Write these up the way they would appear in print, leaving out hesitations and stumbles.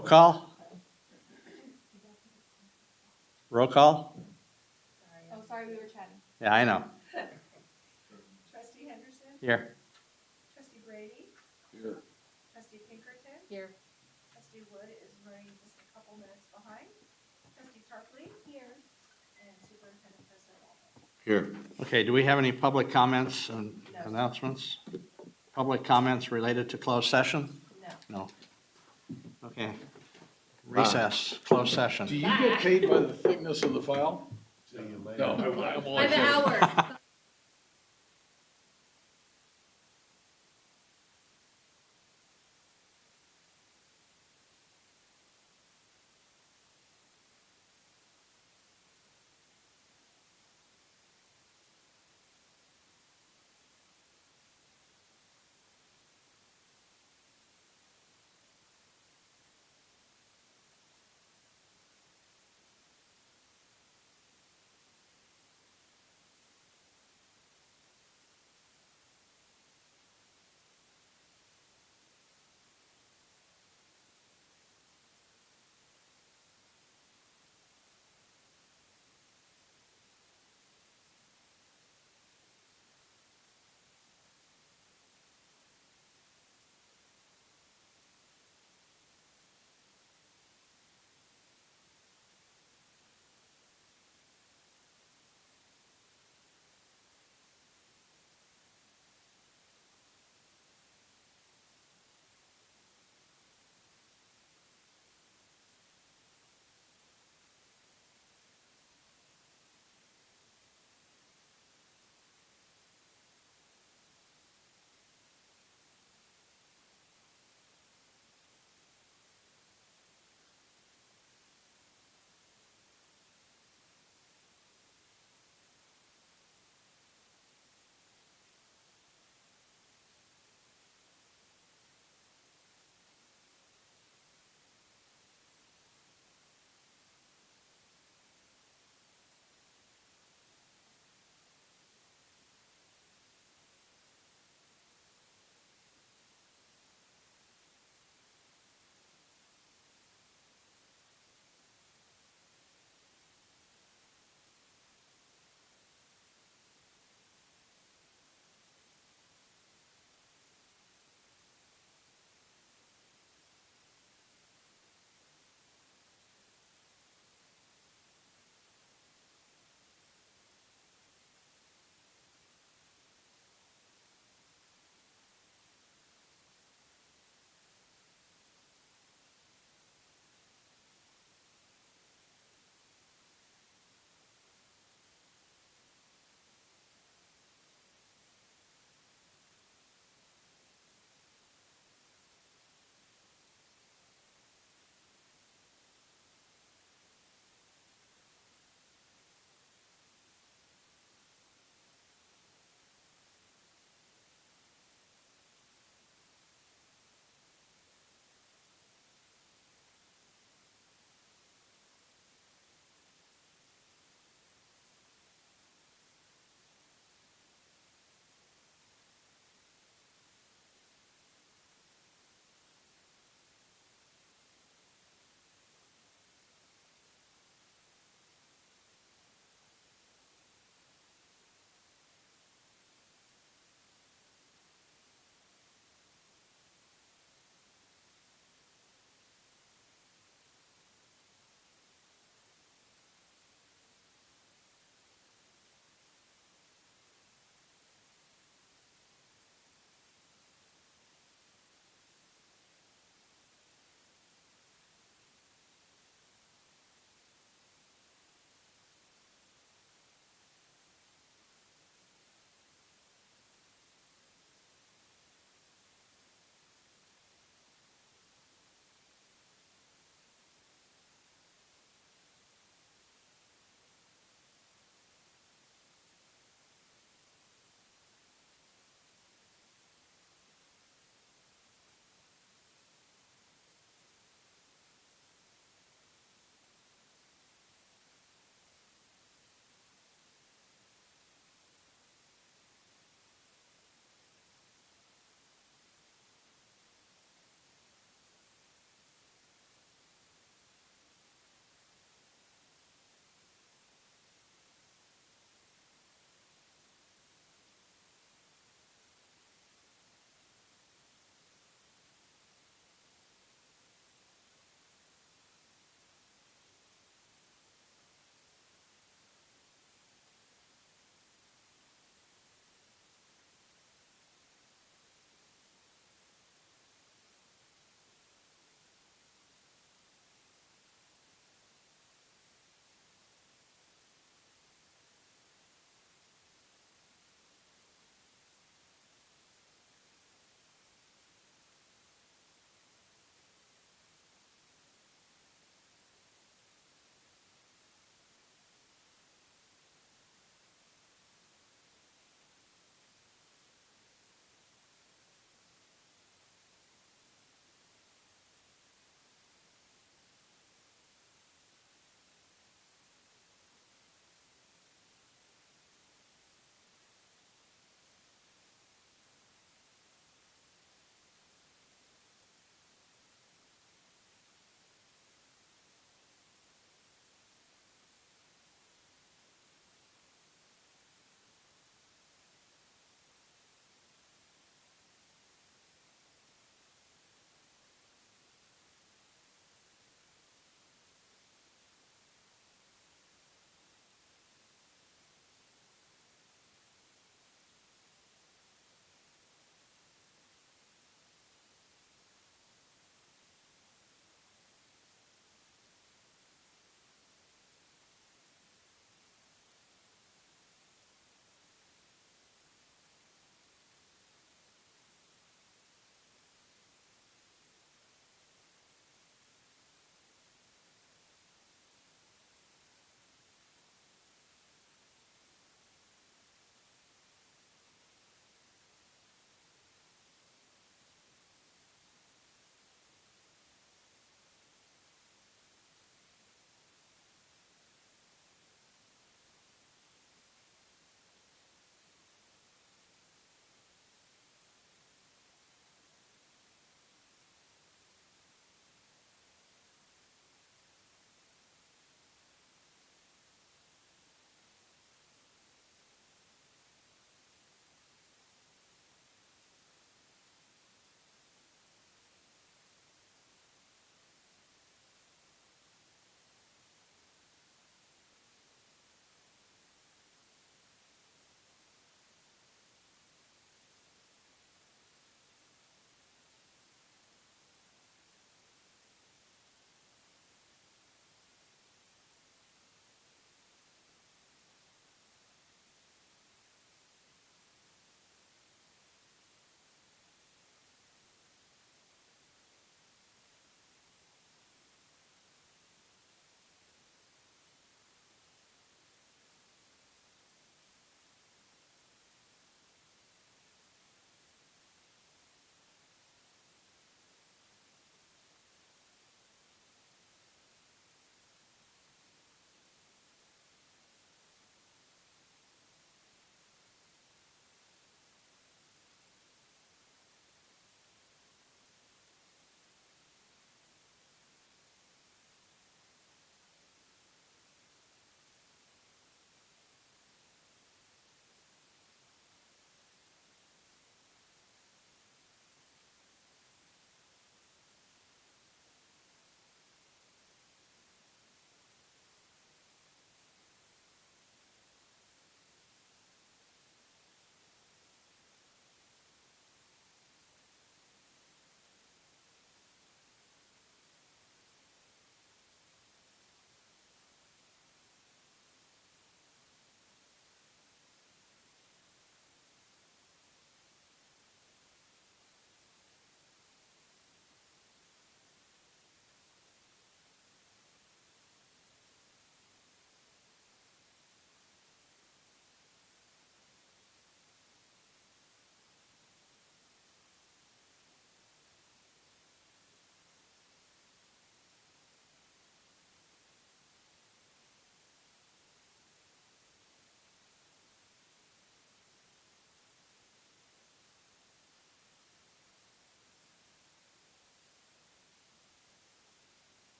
Roll call? Roll call? Oh, sorry, we were chatting. Yeah, I know. Trustee Henderson? Here. Trustee Brady? Here. Trustee Pinkerton? Here. Trustee Wood is running just a couple minutes behind. Trustee Tarpley? Here. And Superintendent President Walden. Here. Okay, do we have any public comments and No. announcements? Public comments related to closed session? No. No. Okay. Recess, closed Do session. you get paid by the thickness of the file? No, I'm only By the kidding. hour.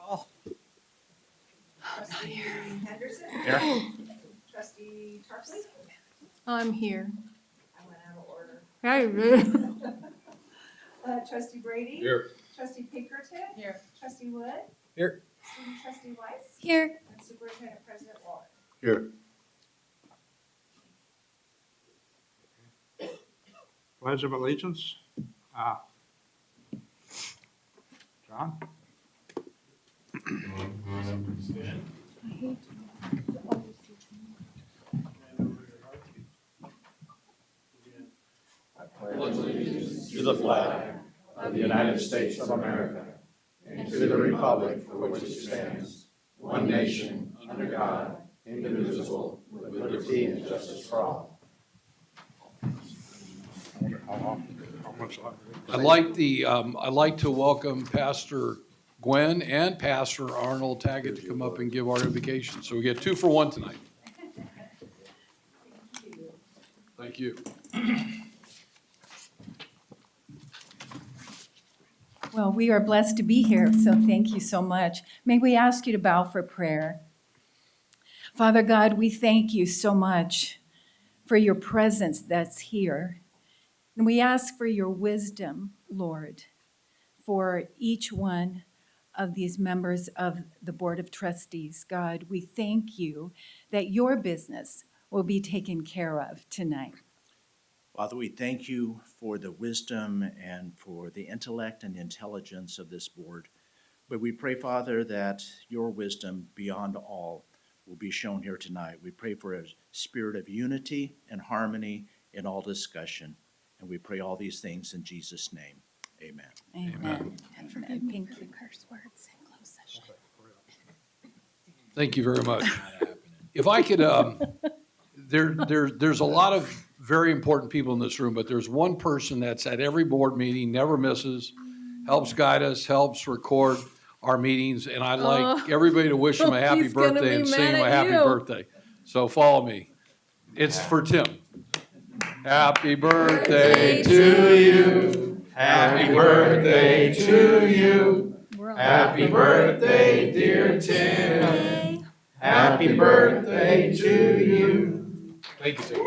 call. Trustee Henderson? Here. Trustee Tarpley? I'm here. I went out of order. Hey. Trustee Brady? Here. Trustee Pinkerton? Here. Trustee Wood? Here. Student Trustee Weiss? Here. And Superintendent President Waller. Here. Pledge of allegiance. John? To the flag of the United States of America and to the republic for which it stands, one nation, under God, indivisible, with liberty and justice for all. I'd like to welcome Pastor Gwen and Pastor Arnold Taggett to come up and give our invocation. So we get 2 for 1 tonight. Thank you. Well, we are blessed to be here, so thank you so much. May we ask you to bow for prayer. Father God, we thank you so much for your presence that's here. And we ask for your wisdom, Lord, for each one of these members of the Board of Trustees. God, we thank you that your business will be taken care of tonight. Father, we thank you for the wisdom and for the intellect and intelligence of this board. But we pray, Father, that your wisdom beyond all will be shown here tonight. We pray for a spirit of unity and harmony in all discussion. And we pray all these things in Jesus' name. Amen. Amen. Thank you. Curse words in closed session. Thank you very much. If I could, there's a lot of very important people in this room, but there's one person that's at every board meeting, never misses, helps guide us, helps record our meetings, and I'd like everybody to wish him a happy He's gonna birthday be and sing mad him a at happy you. birthday. So follow me. It's for Tim. Happy birthday to you. Happy birthday to you. Happy birthday, dear Tim. Happy birthday to you. Thank you, Tim.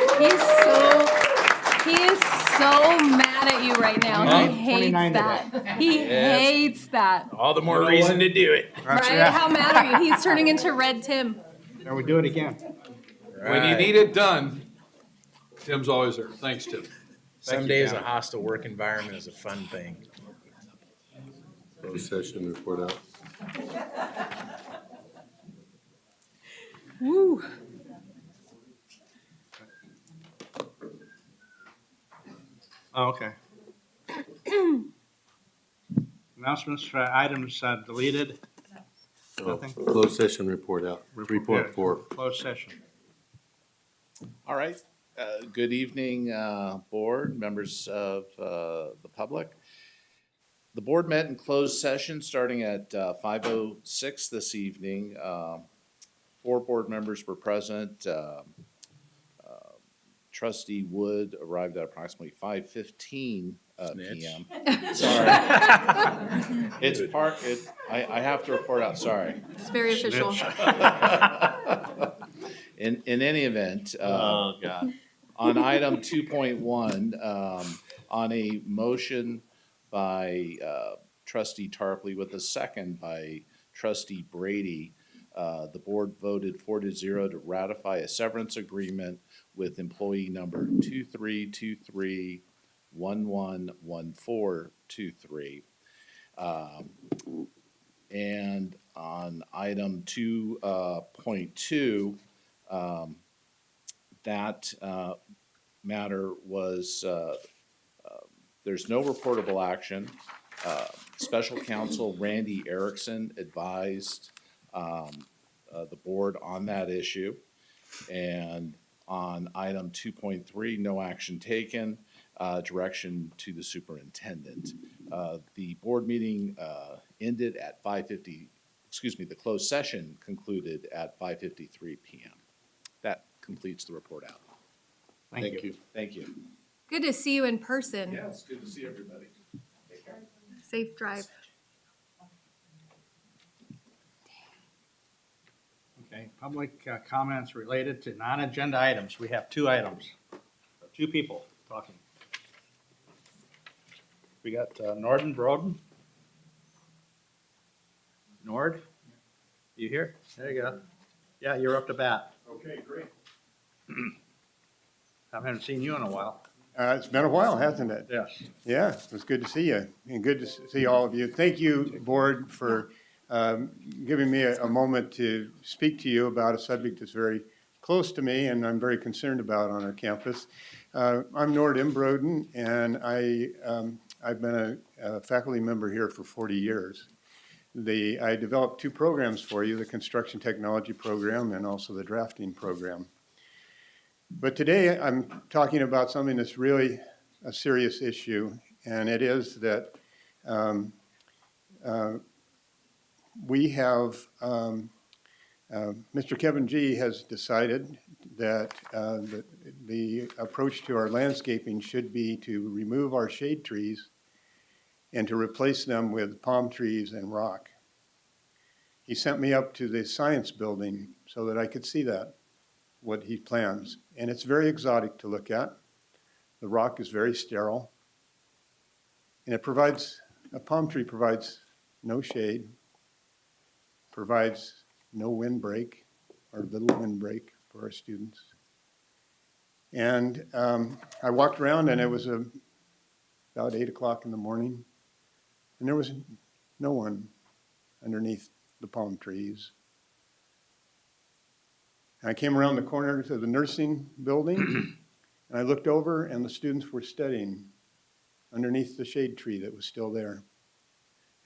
He is so mad at you right now. He hates 29 that. He hates that. All the more reason to do it. Right? How mad are you? He's turning into Red Tim. Shall we do it again? When you need it done, Tim's always there. Thanks, Tim. Some you, days Dan. a hostile work environment is a fun thing. Closed session report out. Woo. Oh, okay. Announcements for items deleted. Nothing? Closed session report out. Report 4. Closed session. All right. Good evening, board, members of the public. The board met in closed session starting at 5:06 this evening. 4 board members were present. Trustee Wood arrived at approximately 5:15 PM. Sorry. I have to report out, sorry. It's very official. In any event, Oh, God. on item 2.1, on a motion by trustee Tarpley with a second by trustee Brady, the board voted 4-0 to ratify a severance agreement with employee number 2323111423. And on item 2.2, that matter was, there's no reportable action. Special counsel Randy Erickson advised the board on that issue. And on item 2.3, no action taken, direction to the superintendent. The board meeting ended at 5:50, the closed session concluded at 5:53 PM. That completes the report out. Thank you. Thank you. Good to see you in person. Yeah, it's good to see everybody. Safe drive. Okay, public comments related to non-agenda items. We have two items, two people talking. We got Norden Broden. Nord, you here? There you go. Yeah, you're up to bat. Okay, great. I haven't seen you in a while. It's been a while, hasn't it? Yes. Yeah, it was good to see you, and good to see all of you. Thank you, Board, for giving me a moment to speak to you about a subject that's very close to me and I'm very concerned about on our campus. I'm Nord Broden, and I've been a faculty member here for 40 years. I developed two programs for you, the construction technology program and also the drafting program. But today I'm talking about something that's really a serious issue, and it is that we have, Mr. Kevin G. has decided that the approach to our landscaping should be to remove our shade trees and to replace them with palm trees and rock. He sent me up to the science building so that I could see that, what he plans. And it's very exotic to look at. The rock is very sterile. And it provides, a palm tree provides no shade, provides no windbreak or little windbreak for our students. And I walked around and it was about 8 o'clock in the morning. And there was no one underneath the palm trees. And I came around the corner to the nursing building, and I looked over, and the students were studying underneath the shade tree that was still there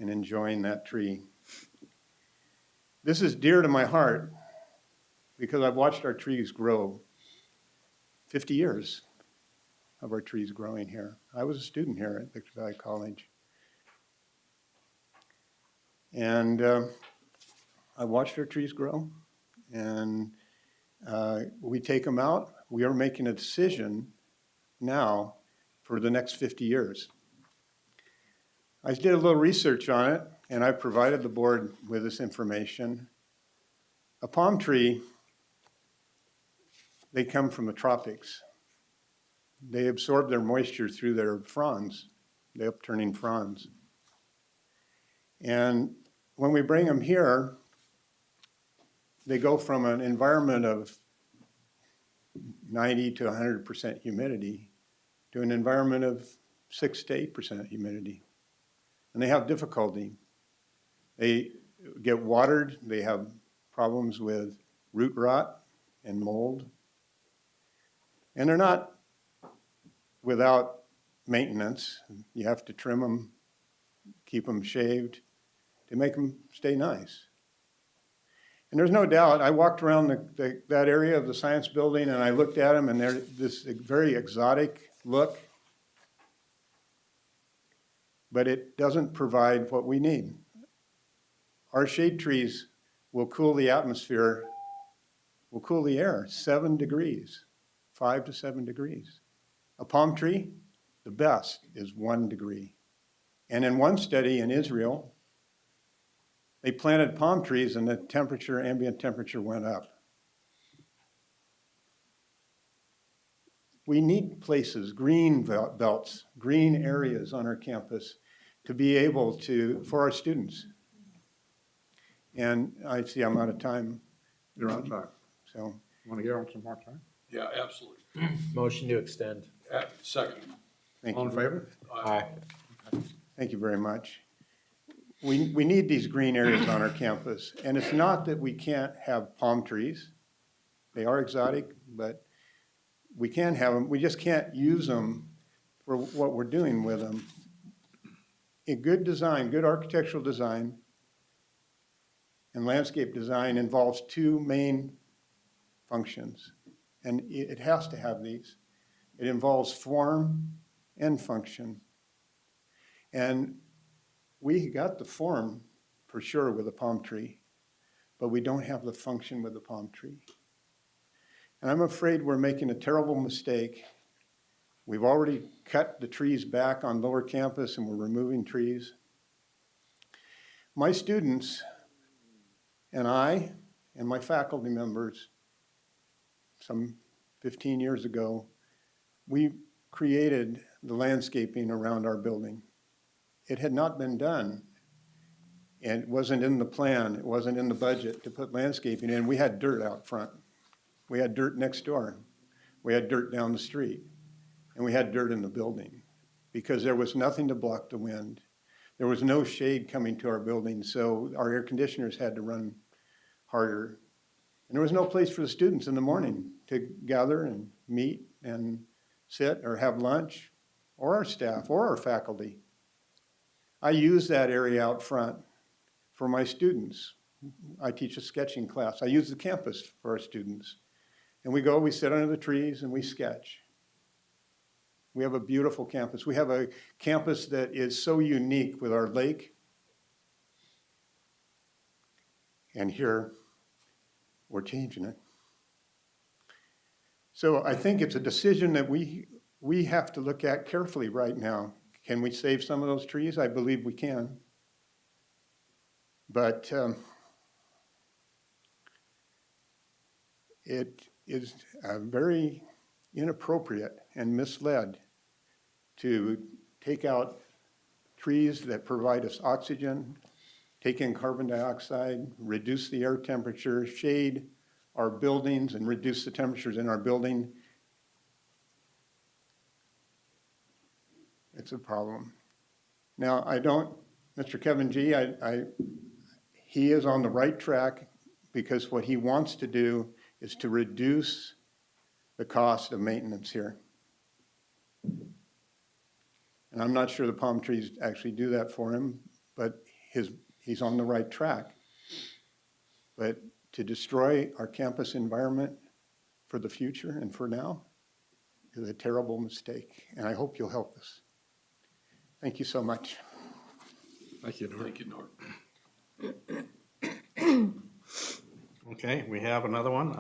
and enjoying that tree. This is dear to my heart because I've watched our trees grow. 50 years of our trees growing here. I was a student here at Victor Valley College. And I watched our trees grow, and we take them out. We are making a decision now for the next 50 years. I did a little research on it, and I provided the board with this information. A palm tree, they come from the tropics. They absorb their moisture through their fronds, the upturning fronds. And when we bring them here, they go from an environment of 90 to 100% humidity to an environment of 6 to 8% humidity. And they have difficulty. They get watered, they have problems with root rot and mold. And they're not without maintenance. You have to trim them, keep them shaved to make them stay nice. And there's no doubt, I walked around that area of the science building and I looked at them and they're this very exotic look, but it doesn't provide what we need. Our shade trees will cool the atmosphere, will cool the air 7 degrees, 5 to 7 degrees. A palm tree, the best is 1 degree. And in one study in Israel, they planted palm trees and the temperature, ambient temperature went up. We need places, green belts, green areas on our campus to be able to, for our students. And I see I'm out of time. You're on time. So, Want to give them some more time? Yeah, absolutely. Motion to extend. Second. thank All in you. favor? Aye. Thank you very much. We need these green areas on our campus. And it's not that we can't have palm trees. They are exotic, but we can have them. We just can't use them for what we're doing with them. A good design, good architectural design and landscape design involves two main functions. And it has to have these. It involves form and function. And we got the form for sure with a palm tree, but we don't have the function with the palm tree. And I'm afraid we're making a terrible mistake. We've already cut the trees back on lower campus and we're removing trees. My students and I and my faculty members, some 15 years ago, we created the landscaping around our building. It had not been done, and it wasn't in the plan, it wasn't in the budget to put landscaping in. We had dirt out front. We had dirt next door. We had dirt down the street. And we had dirt in the building because there was nothing to block the wind. There was no shade coming to our building, so our air conditioners had to run harder. And there was no place for the students in the morning to gather and meet and sit or have lunch, or our staff, or our faculty. I use that area out front for my students. I teach a sketching class. I use the campus for our students. And we sit under the trees and we sketch. We have a beautiful campus. We have a campus that is so unique with our lake. And here, we're changing it. So I think it's a decision that we have to look at carefully right now. Can we save some of those trees? I believe we can. But it is very inappropriate and misled to take out trees that provide us oxygen, take in carbon dioxide, reduce the air temperature, shade our buildings and reduce the temperatures in our building. It's a problem. Now, Mr. Kevin G., he is on the right track because what he wants to do is to reduce the cost of maintenance here. And I'm not sure the palm trees actually do that for him, but he's on the right track. But to destroy our campus environment for the future and for now is a terrible mistake, and I hope you'll help us. Thank you so much. Thank you, Nort. Thank you, Nort. Okay, we have another one.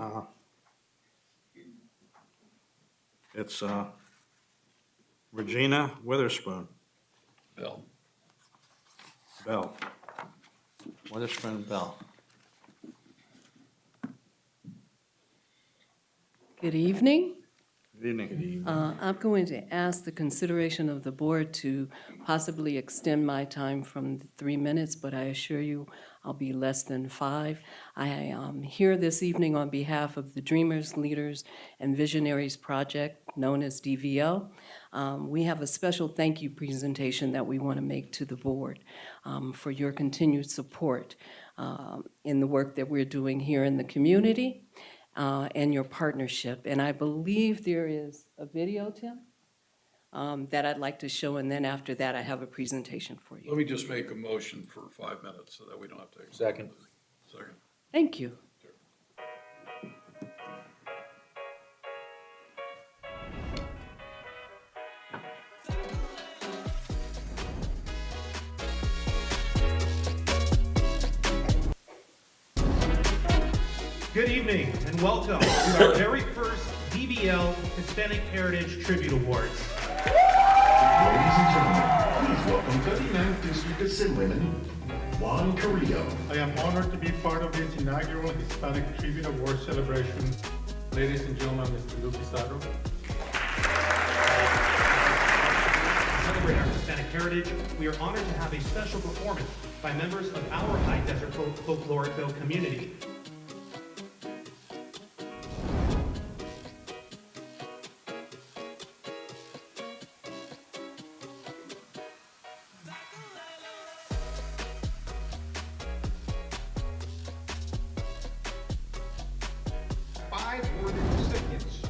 It's Regina Witherspoon. Bill. Bell. Witherspoon Bell. Good evening. Good evening. I'm going to ask the consideration of the board to possibly extend my time from the 3 minutes, but I assure you I'll be less than 5. I am here this evening on behalf of the Dreamers, Leaders, and Visionaries Project, known as DVL. We have a special thank you presentation that we want to make to the board for your continued support in the work that we're doing here in the community. And your partnership. And I believe there is a video, Tim, that I'd like to show, and then after that, I have a presentation for you. Let me just make a motion for 5 minutes so that we don't have to. Second. Second. Thank you. Good evening and welcome to our very first DVL Hispanic Heritage Tribute Awards. Ladies and gentlemen, please welcome 39th District Assemblyman Juan Carrillo. I am honored to be part of this inaugural Hispanic Tribute Award celebration. Ladies and gentlemen, Mr. Luke Pizarro. To celebrate our Hispanic heritage, we are honored to have a special performance by members of our High Desert Folkloric Bill community. Five-word recipients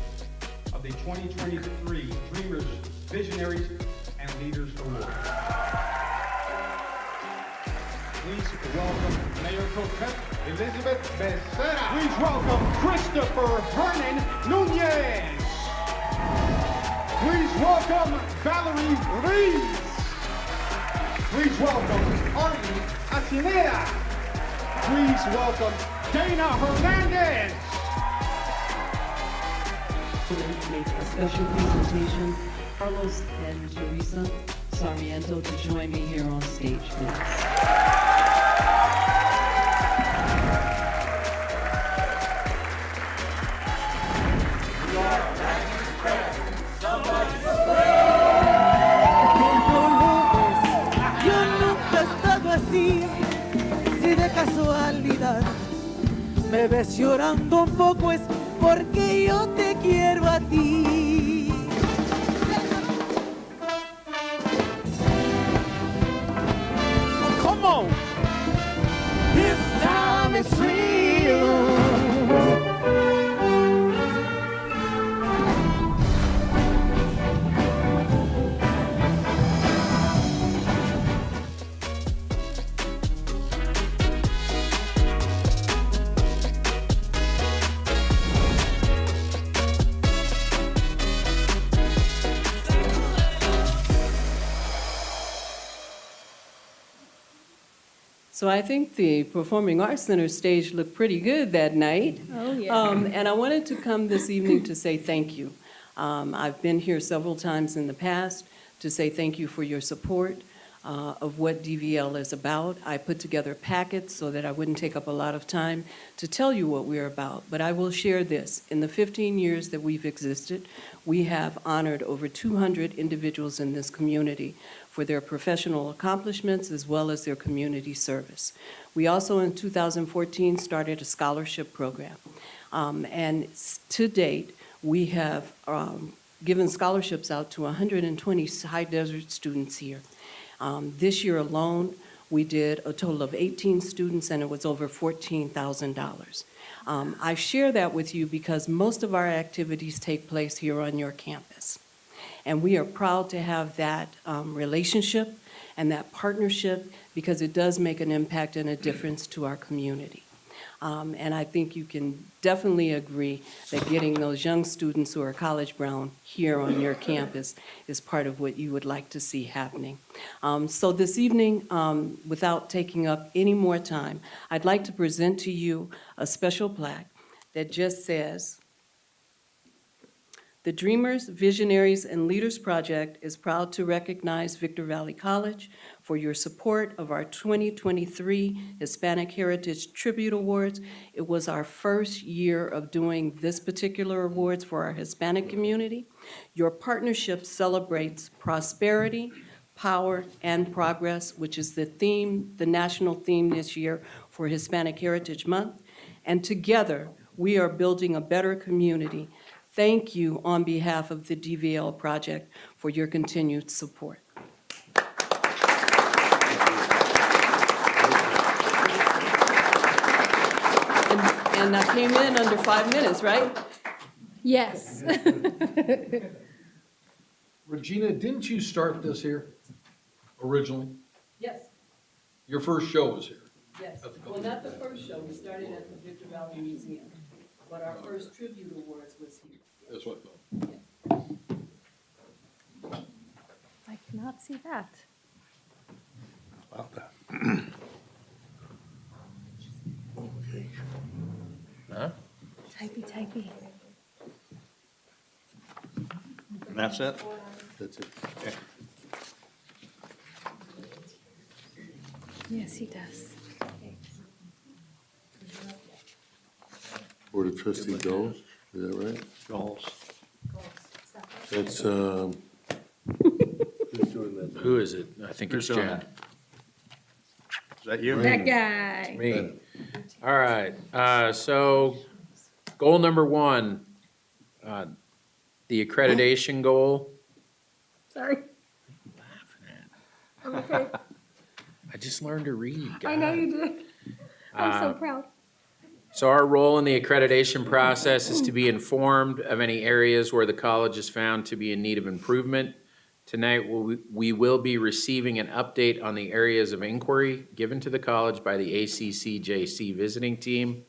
of the 2023 Dreamers, Visionaries, and Leaders Award. Please welcome Mayor Pro Tem Elizabeth Becerra. Please welcome Christopher Hernan Nunez. Please welcome Valerie Reeves. Please welcome Arnie Acinera. Please welcome Dana Hernandez. To make a special presentation, Carlos and Teresa Sarmiento to join me here on stage, please. Yo nunca he estado así, si de casualidad me ves llorando un poco es porque yo te quiero a ti. Oh, come on, this time it's real. So I think the Performing Arts Center stage looked pretty good that night. Oh, yeah. And I wanted to come this evening to say thank you. I've been here several times in the past to say thank you for your support of what DVL is about. I put together packets so that I wouldn't take up a lot of time to tell you what we're about, but I will share this. In the 15 years that we've existed, we have honored over 200 individuals in this community for their professional accomplishments as well as their community service. We also in 2014 started a scholarship program. And to date, we have given scholarships out to 120 high desert students here. This year alone, we did a total of 18 students and it was over $14,000. I share that with you because most of our activities take place here on your campus. And we are proud to have that relationship and that partnership because it does make an impact and a difference to our community. And I think you can definitely agree that getting those young students who are college bound here on your campus is part of what you would like to see happening. So this evening, without taking up any more time, I'd like to present to you a special plaque that just says, "The Dreamers, Visionaries, and Leaders Project is proud to recognize Victor Valley College for your support of our 2023 Hispanic Heritage Tribute Awards. It was our first year of doing this particular awards for our Hispanic community. Your partnership celebrates prosperity, power, and progress, which is the theme, the national theme this year for Hispanic Heritage Month. And together, we are building a better community. Thank you on behalf of the DVL project for your continued support." And I came in under 5 minutes, right? Yes. Regina, didn't you start this here originally? Yes, Your first show was here. yes. Well, not the first show. We started at the Victor Valley Museum, but our first tribute awards was here. That's what I thought. I cannot see that. About that. Huh? Typey. And that's it? That's it. Okay. Yes, he does. Board of Trustee goals, is that right? Goals. That's, who's doing that? Who is it? I think it's Who's doing Jen. that? Is that you? That guy. Me. All right, so goal number 1, the accreditation goal. Sorry. I'm okay. I just learned to read, guys. I know you did. I'm so proud. So our role in the accreditation process is to be informed of any areas where the college is found to be in need of improvement. Tonight, we will be receiving an update on the areas of inquiry given to the college by the ACCJC visiting team.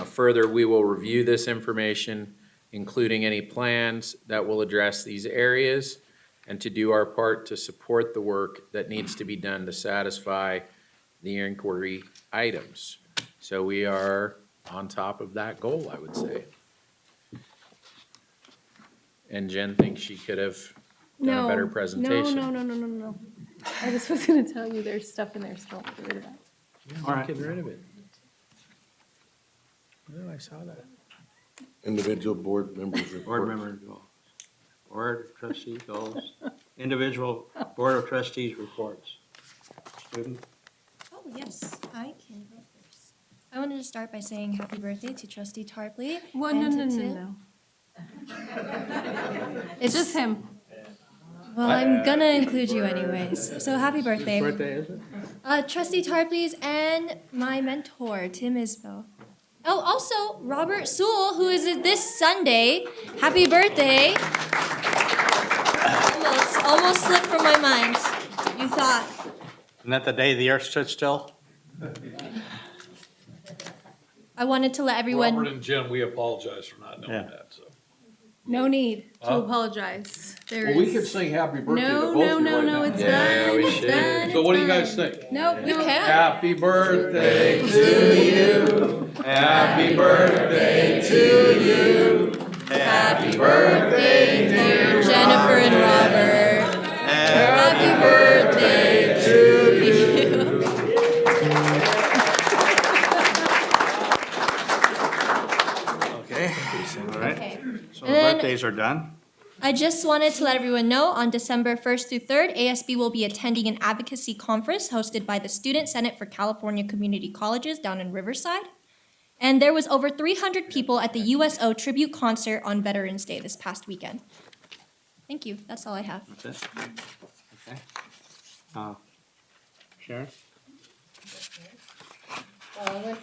Further, we will review this information, including any plans that will address these areas, and to do our part to support the work that needs to be done to satisfy the inquiry items. So we are on top of that goal, I would say. And Jen thinks she could have done a better presentation. No. I just was gonna tell you there's stuff in there, so don't get rid of that. Yeah, All I'm right. getting rid of it. Oh, I saw that. Individual board members report. Board member goals. Board of Trustees goals. Individual Board of Trustees reports. Student? Oh, yes, I can go first. I wanted to start by saying happy birthday to Trustee Tarpley. Well, and no, to no, Tim. no. It's Just him. Well, I'm gonna include you anyways. So happy birthday. Whose birthday is it? Trustee Tarpley's and my mentor, Tim Isbell. Oh, also Robert Sewell, who is this Sunday. Happy birthday. Almost slipped from my mind. You thought. Isn't that the day the earth stood still? I wanted to let everyone. Robert and Jim, we apologize for not knowing that, so. No need to Huh? apologize. There Well, we is- can sing happy birthday to No, both no, of you no, right no, now. it's Yeah, done, we it's should. done, So it's what do you done. guys think? Nope, You nope. can. Happy birthday to you. Happy birthday to you. Happy birthday, dear Jennifer and Robert. Happy birthday to you. Okay. All right. Okay. So And the then- birthdays are done. I just wanted to let everyone know on December 1st through 3rd, ASB will be attending an advocacy conference hosted by the Student Senate for California Community Colleges down in Riverside. And there was over 300 people at the USO tribute concert on Veterans Day this past weekend. Thank you. That's all I have. That's it. Okay. Sharon? Well,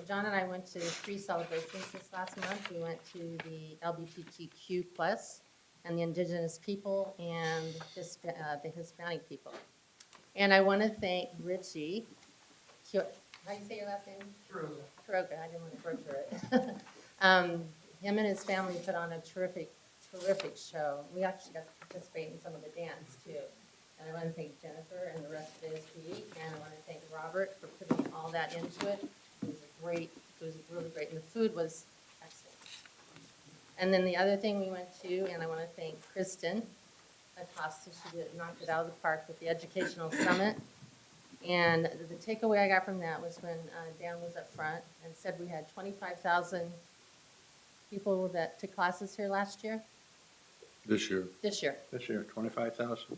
John and I went to 3 celebrations this last month. We went to the LGBTQ plus and the indigenous people and the Hispanic people. And I want to thank Richie. How do you say your last name? Quiroga. I didn't want to butcher it. Him and his family put on a terrific show. We actually got to participate in some of the dance too. And I want to thank Jennifer and the rest of ASB, and I want to thank Robert for putting all that into it. It was really great, and the food was excellent. And then the other thing we went to, and I want to thank Kristen Acosta, she knocked it out of the park with the Educational Summit. And the takeaway I got from that was when Dan was up front and said we had 25,000 people that took classes here last year. This year. This year. This year, 25,000.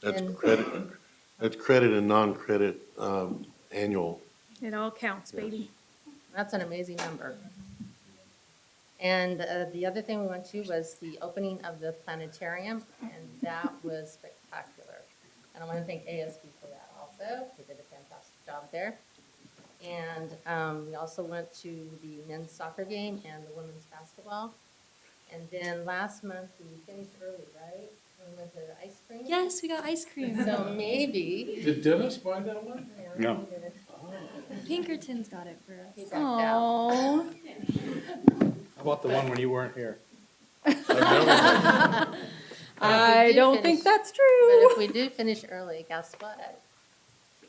That's And- credit and non-credit, annual. It all counts, baby. That's an amazing number. And the other thing we went to was the opening of the planetarium, and that was spectacular. And I want to thank ASB for that also. They did a fantastic job there. And we also went to the men's soccer game and the women's basketball. And then last month, we finished early, right? We went to ice cream. Yes, we got ice cream. So maybe. Did Dennis buy that one? No. Pinkerton's got it for He us. backed out. Aww. How about the one when you weren't here? I don't think that's But true. if we do finish early, guess what?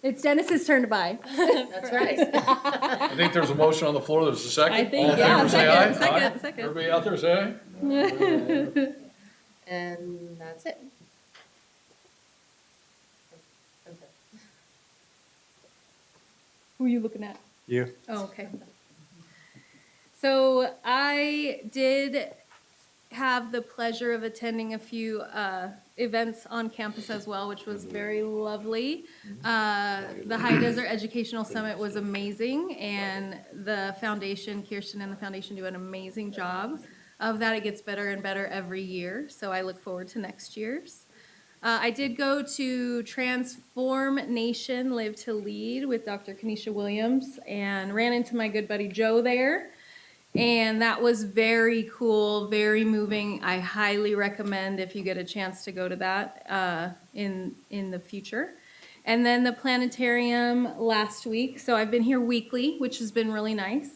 It's Dennis's turn to buy. That's right. I think there's a motion on the floor. There's a second. I think, All in yeah, favor, say aye. second, Aye. second. Everybody out there, say aye. And that's it. Who are you looking at? You. Oh, okay. So I did have the pleasure of attending a few events on campus as well, which was very lovely. The High Desert Educational Summit was amazing, and the foundation, Kirsten and the foundation do an amazing job of that. It gets better and better every year, so I look forward to next year's. I did go to Transform Nation Live to Lead with Dr. Kenesha Williams and ran into my good buddy Joe there. And that was very cool, very moving. I highly recommend if you get a chance to go to that in the future. And then the planetarium last week. So I've been here weekly, which has been really nice.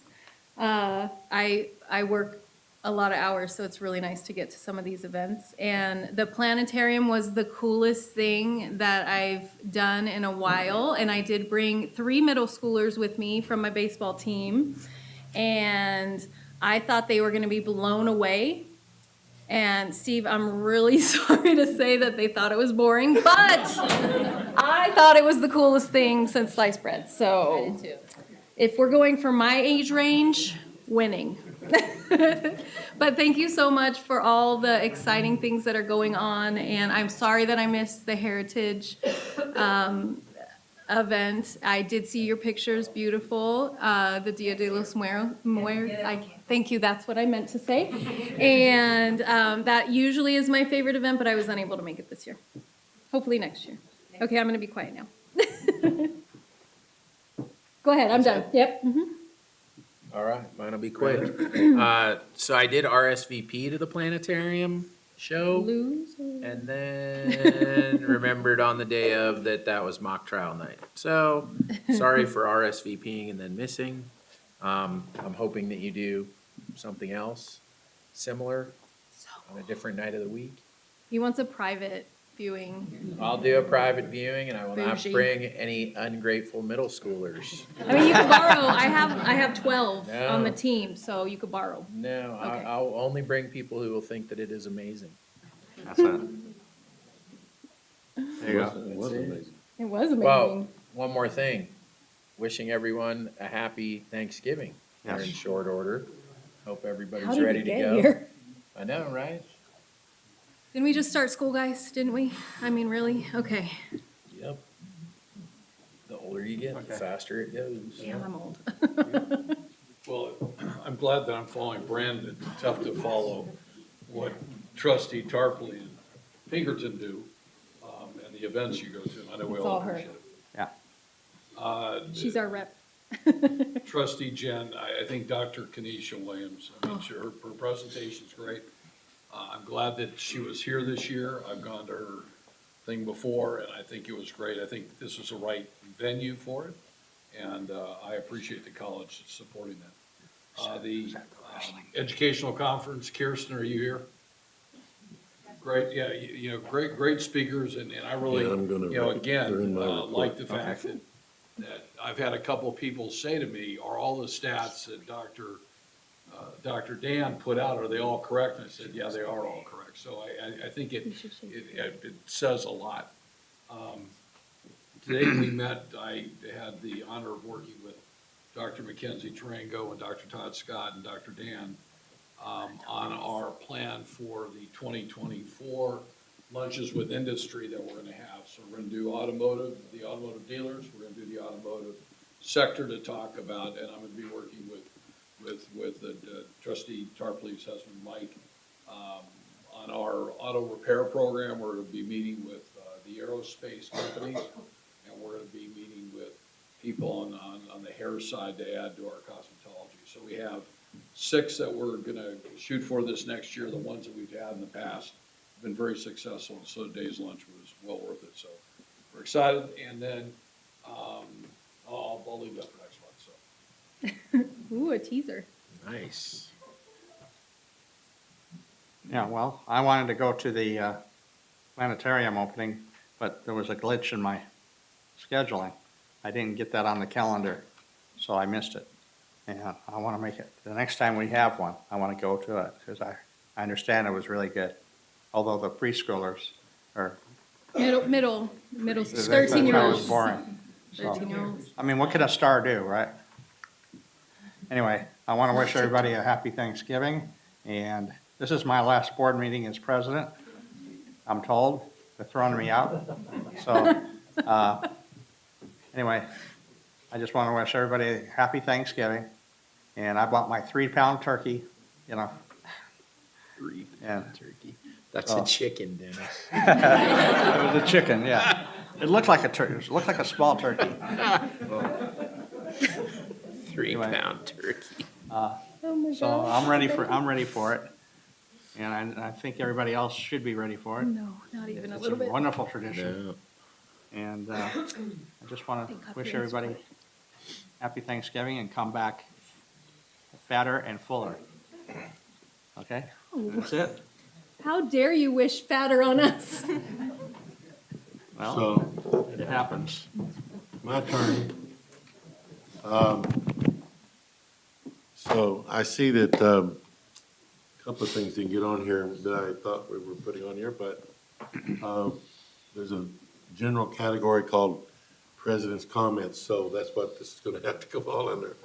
I work a lot of hours, so it's really nice to get to some of these events. And the planetarium was the coolest thing that I've done in a while. And I did bring 3 middle schoolers with me from my baseball team. And I thought they were going to be blown away. And Steve, I'm really sorry to say that they thought it was boring, but I thought it was the coolest thing since sliced bread. So if we're going for my age range, winning. But thank you so much for all the exciting things that are going on, and I'm sorry that I missed the Heritage event. I did see your pictures, beautiful. The Dia de los thank you, that's what I meant to say. And that usually is my favorite event, but I was unable to make it this year. Hopefully next year. Okay, I'm gonna be quiet now. Go ahead, I'm done. Yep. All right, mine will be quick. So I did RSVP to the planetarium show. And then remembered on the day of that was mock trial night. So sorry for RSVPing and then missing. I'm hoping that you do something else similar on a different night of the week. He wants a private viewing. I'll do a private viewing and I will not Bougie. bring any ungrateful middle schoolers. I mean, you can borrow. I have 12 No. on the team, so you could borrow. No, Okay. I'll only bring people who will think that it is amazing. That's it. There you It go. was amazing. It was amazing. Well, one more thing. Wishing everyone a happy Thanksgiving. They're in Yes. short order. Hope How everybody's did ready we to get go. here? I know, right? Didn't we just start school, guys? Didn't we? I mean, really? Okay. Yep. The older you get, the faster it goes. Damn, I'm old. Well, I'm glad that I'm following Brandon. It's tough to follow what Trustee Tarpley and Pinkerton do, and the events you go to. And I know we It's all all her. appreciate it. Yeah. She's our rep. Trustee Jen, I think Dr. Kenesha Williams, I mean, her presentation's great. I'm glad that she was here this year. I've gone to her thing before, and I think it was great. I think this was the right venue for it, and I appreciate the college supporting that. The educational conference, Kirsten, are you here? Great, yeah, you know, great speakers, and I really, Yeah, I'm gonna you know, they're in my again, report. like the fact that I've had a couple of people say to me, are all the stats that Dr. Dan put out, are they all correct? And I said, yeah, they are all correct. So I think it says a lot. Today we met, I had the honor of working with Dr. Mackenzie Tarango and Dr. Todd Scott and Dr. Dan on our plan for the 2024 lunches with industry that we're gonna have. So we're gonna do the automotive dealers, we're gonna do the automotive sector to talk about, and I'm gonna be working with the Trustee Tarpley's husband, Mike, on our auto repair program. We're gonna be meeting with the aerospace companies, and we're gonna be meeting with people on the hair side to add to our cosmetology. So we have 6 that we're gonna shoot for this next year. The ones that we've had in the past have been very successful, and so today's lunch was well worth it. So we're excited, and then I'll leave that for next month, so. Ooh, a teaser. Nice. Yeah, well, I wanted to go to the planetarium opening, but there was a glitch in my scheduling. I didn't get that on the calendar, so I missed it. And I want to make it, the next time we have one, I want to go to it, because I understand it was really good. Although the preschoolers are, Middle, that was 13-year-olds. boring. So, 13-year-olds. I mean, what could a star do, right? Anyway, I want to wish everybody a happy Thanksgiving, and this is my last board meeting as president, I'm told. They're throwing me out. So, anyway, I just want to wish everybody a happy Thanksgiving, and I bought my 3-pound turkey, you know. 3-pound turkey. That's So- a chicken, Dennis. It was a chicken, yeah. It looked like a turkey, it looked like a small turkey. 3-pound turkey. So I'm ready for it, and I think everybody else should be ready for it. No, not even a It's little bit. wonderful tradition. And I just want to wish everybody happy Thanksgiving and come back fatter and fuller. Okay? That's it? How dare you wish fatter on us? Well, So, it happens. my turn. So I see that, a couple of things didn't get on here that I thought we were putting on here, but, there's a general category called President's Comments, so that's what this is gonna have to come all under.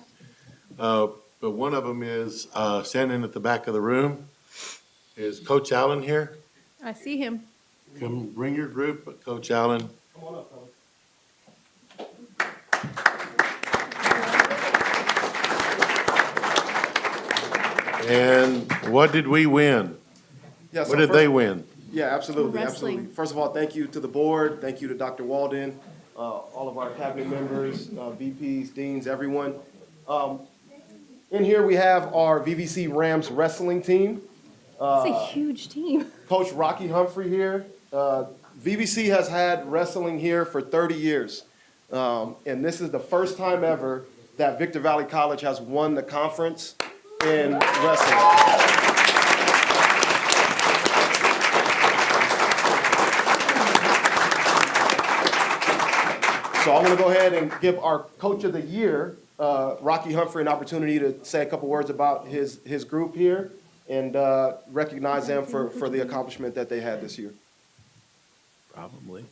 but one of them is standing at the back of the room. Is Coach Allen here? I see him. Come bring your group, Coach Allen. Come on up, fellas. And what did we win? Yeah, so What did first- they win? Yeah, absolutely, Wrestling. absolutely. First of all, thank you to the board, thank you to Dr. Walden, all of our cabinet members, VPs, deans, everyone. In here, we have our VVC Rams wrestling team. It's a huge team. Coach Rocky Humphrey here. VVC has had wrestling here for 30 years. And this is the first time ever that Victor Valley College has won the conference in wrestling. So I'm going to go ahead and give our Coach of the Year, Rocky Humphrey, an opportunity to say a couple words about his group here and recognize them for the accomplishment that they had this year. Probably.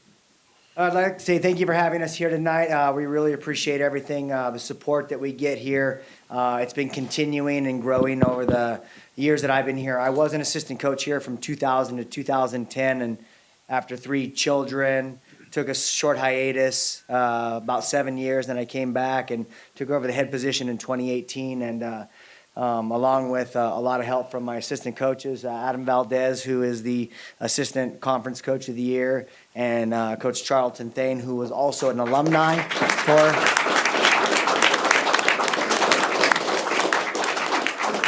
I'd like to say thank you for having us here tonight. We really appreciate everything, the support that we get here. It's been continuing and growing over the years that I've been here. I was an assistant coach here from 2000 to 2010, and after 3 children, took a short hiatus, about 7 years, then I came back and took over the head position in 2018, and along with a lot of help from my assistant coaches, Adam Valdez, who is the assistant conference coach of the year, and Coach Charlton Thane, who was also an alumni for.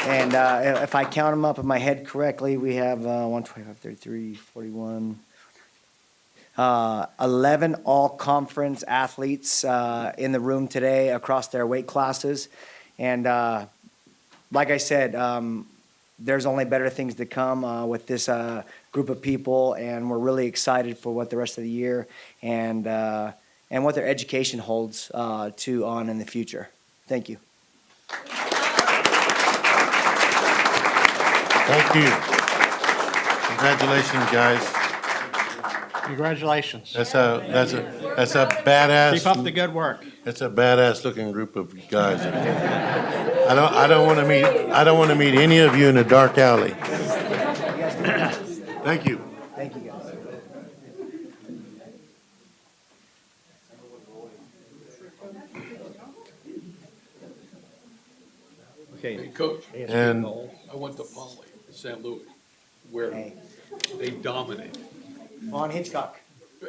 And if I count them up in my head correctly, we have 125, 33, 41, 11 all-conference athletes in the room today across their weight classes. And like I said, there's only better things to come with this group of people, and we're really excited for what the rest of the year and what their education holds on in the future. Thank you. Thank you. Congratulations, guys. Congratulations. That's a badass. Keep up the good work. It's a badass looking group of guys. I don't want to meet any of you in a dark alley. Thank you. Thank you, guys. Hey, Coach, And I went to Poly, St. Louis, where they dominated. Vaughn Hitchcock.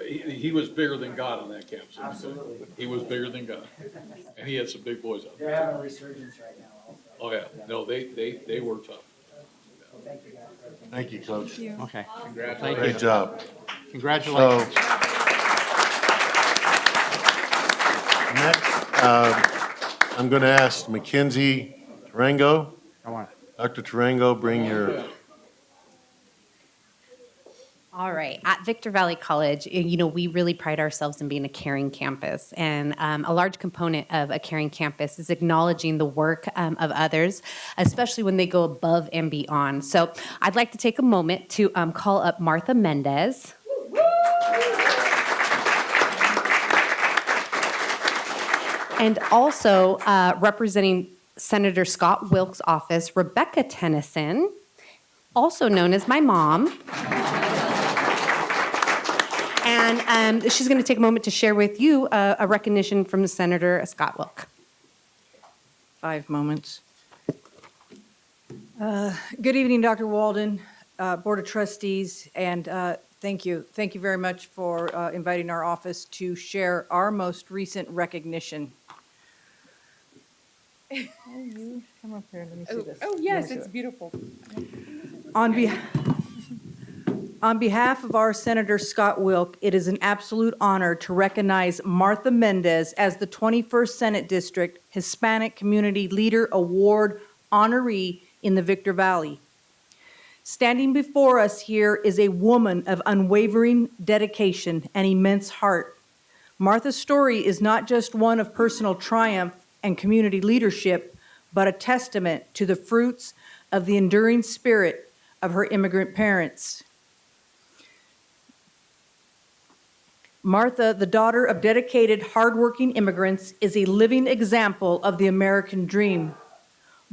He was bigger than God on that campus. Absolutely. He was bigger than God. And he had some big boys out there. They're having a resurgence right now also. Oh, yeah. No, they were tough. Thank you, guys. thank you, Coach. Okay. Congratulations. Great job. Congratulations. Next, I'm going to ask Mackenzie Tarango. Come on. Dr. Tarango, bring your. All right. At Victor Valley College, we really pride ourselves in being a caring campus. And a large component of a caring campus is acknowledging the work of others, especially when they go above and beyond. So I'd like to take a moment to call up Martha Mendez. And also representing Senator Scott Wilk's office, Rebecca Tennyson, also known as my mom. And she's going to take a moment to share with you a recognition from Senator Scott Wilk. 5 moments. Good evening, Dr. Walden, Board of Trustees, and thank you. Thank you very much for inviting our office to share our most recent recognition. Come up here, let me see this. Oh, yes, it's beautiful. On behalf of our Senator Scott Wilk, it is an absolute honor to recognize Martha Mendez as the 21st Senate District Hispanic Community Leader Award honoree in the Victor Valley. Standing before us here is a woman of unwavering dedication and immense heart. Martha's story is not just one of personal triumph and community leadership, but a testament to the fruits of the enduring spirit of her immigrant parents. Martha, the daughter of dedicated, hardworking immigrants, is a living example of the American dream.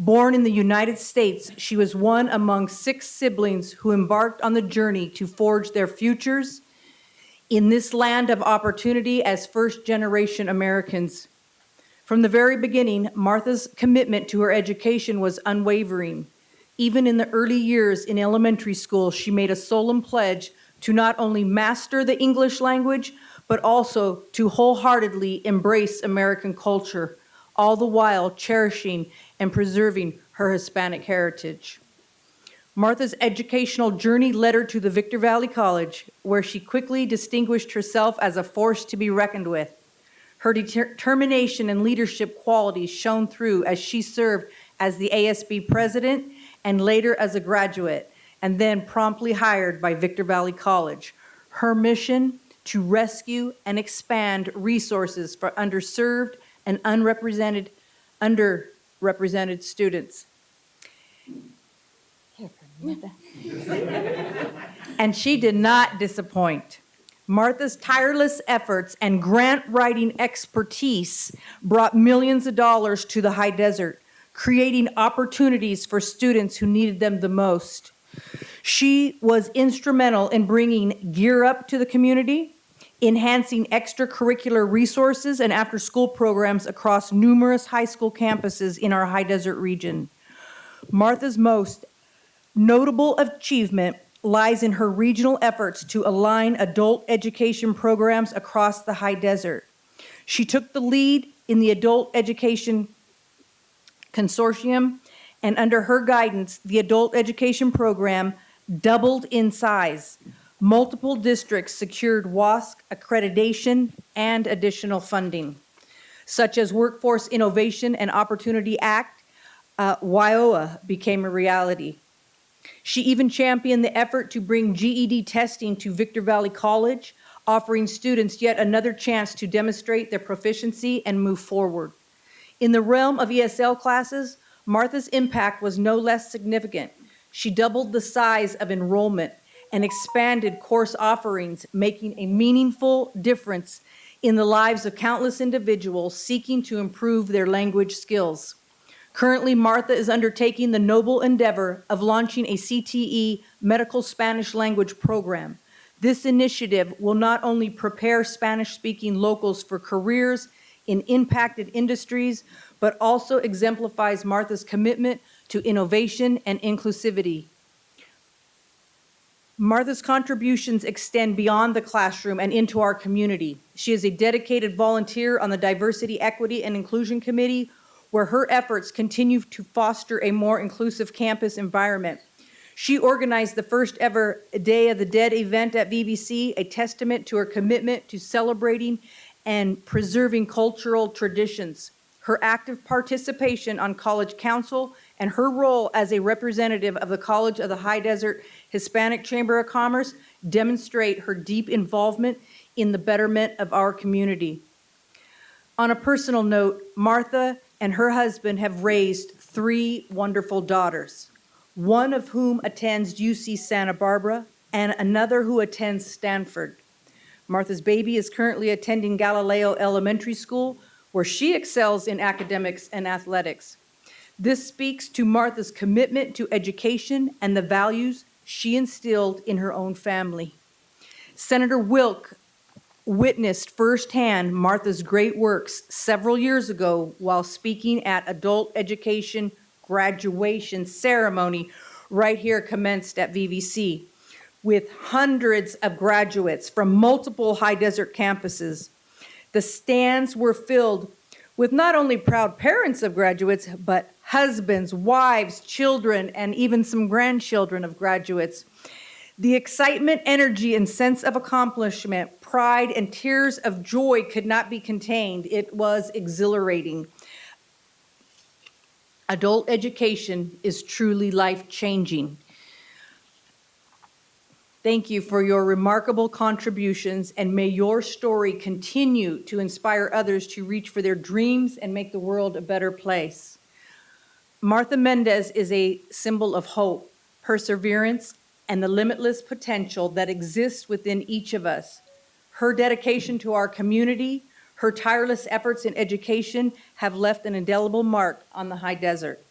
Born in the United States, she was one among 6 siblings who embarked on the journey to forge their futures in this land of opportunity as first-generation Americans. From the very beginning, Martha's commitment to her education was unwavering. Even in the early years in elementary school, she made a solemn pledge to not only master the English language, but also to wholeheartedly embrace American culture, all the while cherishing and preserving her Hispanic heritage. Martha's educational journey led her to the Victor Valley College, where she quickly distinguished herself as a force to be reckoned with. Her determination and leadership qualities shone through as she served as the ASB president and later as a graduate, and then promptly hired by Victor Valley College. Her mission to rescue and expand resources for underserved and underrepresented students. And she did not disappoint. Martha's tireless efforts and grant writing expertise brought millions of dollars to the high desert, creating opportunities for students who needed them the most. She was instrumental in bringing Gear Up to the community, enhancing extracurricular resources and after-school programs across numerous high school campuses in our high desert region. Martha's most notable achievement lies in her regional efforts to align adult education programs across the high desert. She took the lead in the Adult Education Consortium, and under her guidance, the adult education program doubled in size. Multiple districts secured WASC accreditation and additional funding, such as Workforce Innovation and Opportunity Act. WIOA became a reality. She even championed the effort to bring GED testing to Victor Valley College, offering students yet another chance to demonstrate their proficiency and move forward. In the realm of ESL classes, Martha's impact was no less significant. She doubled the size of enrollment and expanded course offerings, making a meaningful difference in the lives of countless individuals seeking to improve their language skills. Currently, Martha is undertaking the noble endeavor of launching a CTE medical Spanish language program. This initiative will not only prepare Spanish-speaking locals for careers in impacted industries, but also exemplifies Martha's commitment to innovation and inclusivity. Martha's contributions extend beyond the classroom and into our community. She is a dedicated volunteer on the Diversity, Equity, and Inclusion Committee, where her efforts continue to foster a more inclusive campus environment. She organized the first ever Day of the Dead event at VVC, a testament to her commitment to celebrating and preserving cultural traditions. Her active participation on college council and her role as a representative of the College of the High Desert Hispanic Chamber of Commerce demonstrate her deep involvement in the betterment of our community. On a personal note, Martha and her husband have raised 3 wonderful daughters, one of whom attends UC Santa Barbara and another who attends Stanford. Martha's baby is currently attending Galileo Elementary School, where she excels in academics and athletics. This speaks to Martha's commitment to education and the values she instilled in her own family. Senator Wilk witnessed firsthand Martha's great works several years ago while speaking at adult education graduation ceremony right here commenced at VVC, with hundreds of graduates from multiple high desert campuses. The stands were filled with not only proud parents of graduates, but husbands, wives, children, and even some grandchildren of graduates. The excitement, energy, and sense of accomplishment, pride, and tears of joy could not be contained. It was exhilarating. Adult education is truly life-changing. Thank you for your remarkable contributions, and may your story continue to inspire others to reach for their dreams and make the world a better place. Martha Mendez is a symbol of hope, perseverance, and the limitless potential that exists within each of us. Her dedication to our community, her tireless efforts in education have left an indelible mark on the high desert.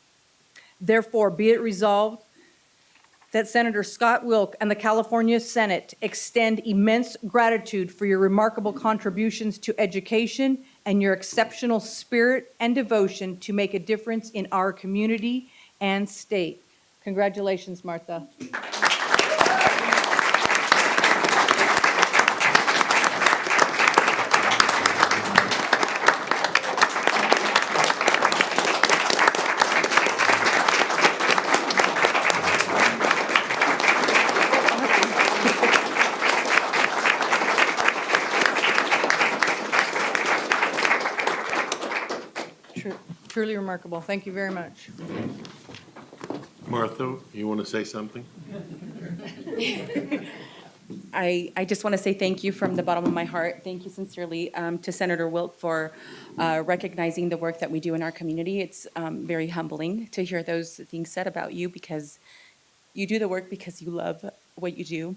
Therefore, be it resolved that Senator Scott Wilk and the California Senate extend immense gratitude for your remarkable contributions to education and your exceptional spirit and devotion to make a difference in our community and state. Congratulations, Martha. Truly remarkable. Thank you very much. Martha, you want to say something? I just want to say thank you from the bottom of my heart. Thank you sincerely to Senator Wilt for recognizing the work that we do in our community. It's very humbling to hear those things said about you because you do the work because you love what you do.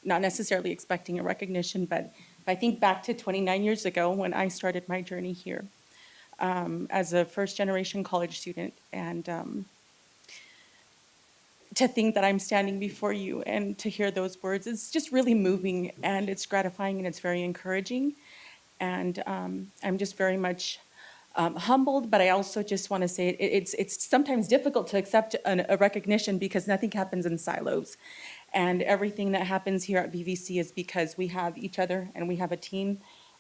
Not necessarily expecting a recognition, but if I think back to 29 years ago when I started my journey here as a first-generation college student, and to think that I'm standing before you and to hear those words, it's just really moving and it's gratifying and it's very encouraging. And I'm just very much humbled, but I also just want to say it's sometimes difficult to accept a recognition because nothing happens in silos. And everything that happens here at VVC is because we have each other and we have a team.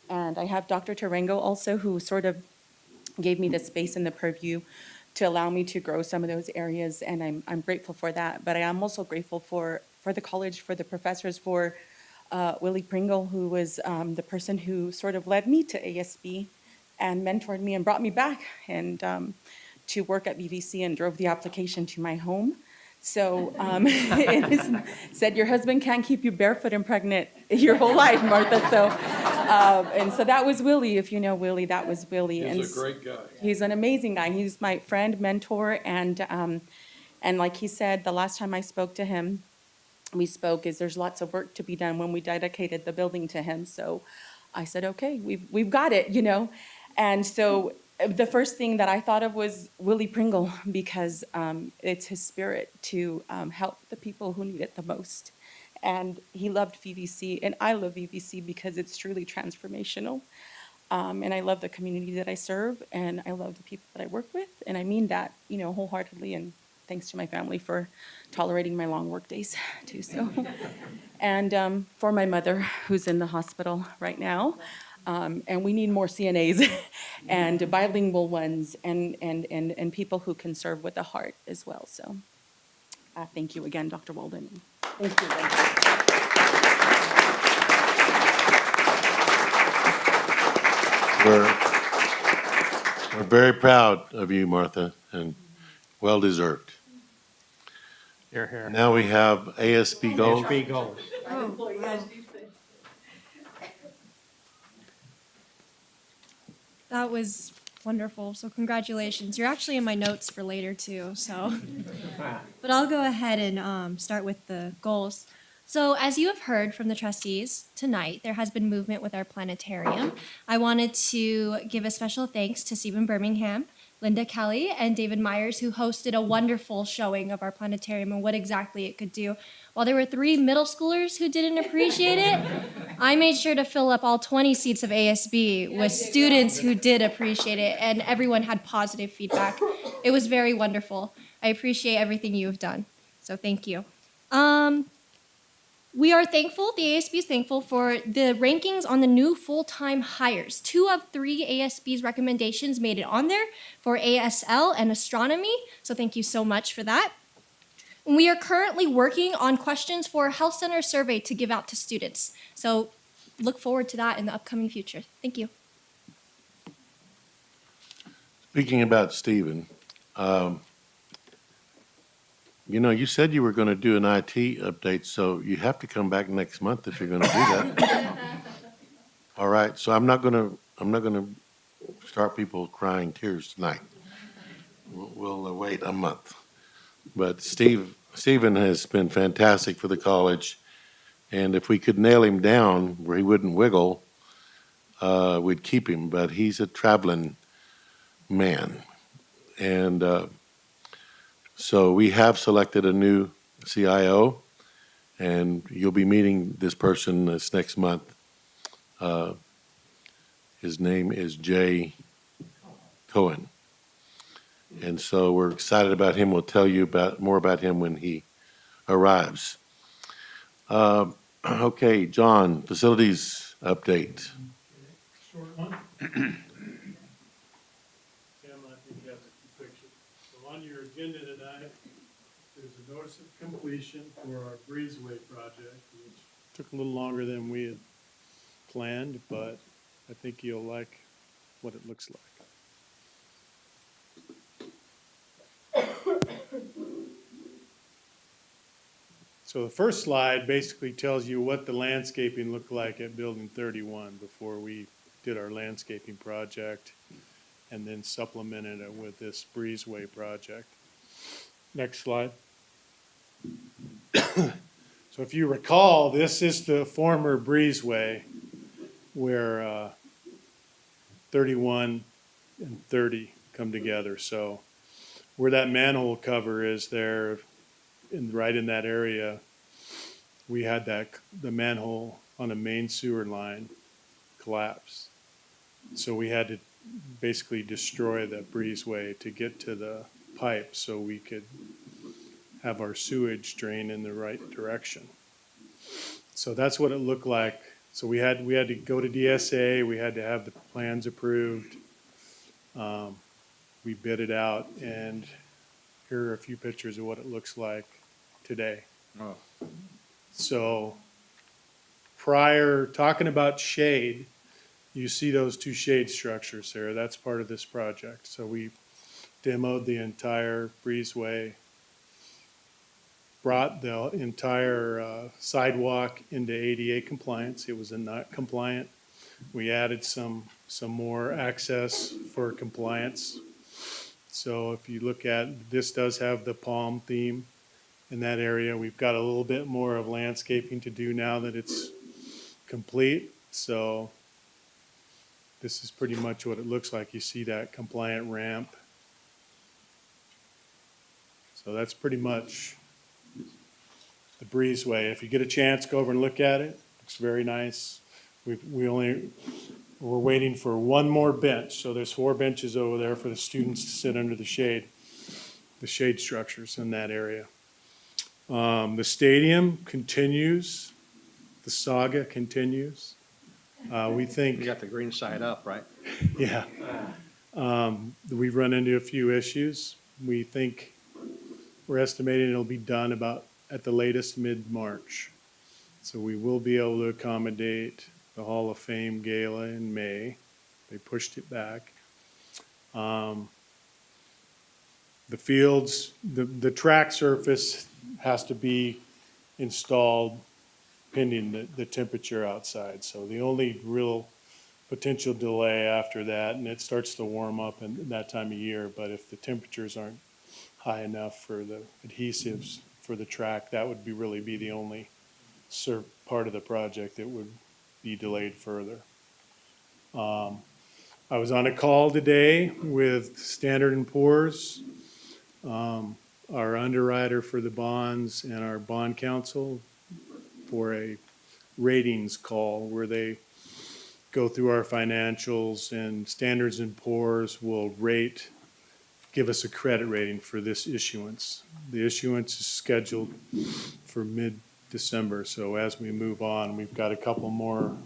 And I have Dr. Tarango also, who sort of gave me the space and the purview to allow me to grow some of those areas, and I'm grateful for that. But I am also grateful for the college, for the professors, for Willie Pringle, who was the person who sort of led me to ASB and mentored me and brought me back and to work at VVC and drove the application to my home. So said your husband can't keep you barefoot and pregnant your whole life, Martha. So and so that was Willie. If you know Willie, that was Willie. He's a great guy. He's an amazing guy. He's my friend, mentor, and like he said, the last time I spoke to him, we spoke is there's lots of work to be done when we dedicated the building to him. So I said, okay, we've got it, you know. And so the first thing that I thought of was Willie Pringle because it's his spirit to help the people who need it the most. And he loved VVC, and I love VVC because it's truly transformational. And I love the community that I serve, and I love the people that I work with, and I mean that, you know, wholeheartedly. And thanks to my family for tolerating my long work days too. So, and for my mother who's in the hospital right now, and we need more CNAs and bilingual ones, and people who can serve with a heart as well. So, thank you again, Dr. Walden. Thank you again. We're very proud of you, Martha, and well deserved. You're here. Now we have ASB Gold. ASB Gold. Oh, wow. That was wonderful. So congratulations. You're actually in my notes for later too. So, but I'll go ahead and start with the goals. So as you have heard from the trustees tonight, there has been movement with our planetarium. I wanted to give a special thanks to Stephen Birmingham, Linda Kelly, and David Myers, who hosted a wonderful showing of our planetarium and what exactly it could do. While there were 3 middle schoolers who didn't appreciate it, I made sure to fill up all 20 seats of ASB with students who did appreciate it, and everyone had positive feedback. It was very wonderful. I appreciate everything you have done, so thank you. We are thankful, the ASB is thankful for the rankings on the new full-time hires. 2 of 3 ASB's recommendations made it on there for ASL and astronomy, so thank you so much for that. We are currently working on questions for a health center survey to give out to students, so look forward to that in the upcoming future. Thank you. Speaking about Stephen, you know, you said you were going to do an IT update, so you have to come back next month if you're going to do that. All right, so I'm not going to start people crying tears tonight. We'll wait a month. But Stephen has been fantastic for the college, and if we could nail him down where he wouldn't wiggle, we'd keep him. But he's a traveling man, and So we have selected a new CIO, and you'll be meeting this person this next month. His name is Jay Cohen. And so we're excited about him. We'll tell you more about him when he arrives. Okay, John, facilities update. Short one. Tim, I think has a few pictures. So on your agenda tonight, there's a notice of completion for our breezeway project, which took a little longer than we had planned, but I think you'll like what it looks like. So the first slide basically tells you what the landscaping looked like at Building 31 before we did our landscaping project, and then supplemented it with this breezeway project. Next slide. So if you recall, this is the former breezeway where 31 and 30 come together. So where that manhole cover is there, right in that area, we had the manhole on a main sewer line collapse. So we had to basically destroy the breezeway to get to the pipe so we could have our sewage drain in the right direction. So that's what it looked like. So we had to go to DSA, we had to have the plans approved. We bid it out, and here are a few pictures of what it looks like today. Oh. So prior, talking about shade, you see those two shade structures there. That's part of this project. So we demoed the entire breezeway, brought the entire sidewalk into ADA compliance. It was not compliant. We added some more access for compliance. So if you look at, this does have the palm theme in that area. We've got a little bit more of landscaping to do now that it's complete. So this is pretty much what it looks like. You see that compliant ramp. So that's pretty much the breezeway. If you get a chance, go over and look at it. Looks very nice. We're waiting for one more bench. So there's 4 benches over there for the students to sit under the shade structures in that area. The stadium continues. The saga continues. We think. You got the green side up, right? Yeah. We've run into a few issues. We think we're estimating it'll be done about at the latest mid-March. So we will be able to accommodate the Hall of Fame gala in May. They pushed it back. The fields, the track surface has to be installed pending the temperature outside. So the only real potential delay after that, and it starts to warm up in that time of year, but if the temperatures aren't high enough for the adhesives for the track, that would really be the only part of the project that would be delayed further. I was on a call today with Standard & Poor's, our underwriter for the bonds, and our bond counsel for a ratings call where they go through our financials, and Standards & Poor's will give us a credit rating for this issuance. The issuance is scheduled for mid-December, so as we move on, we've got a couple more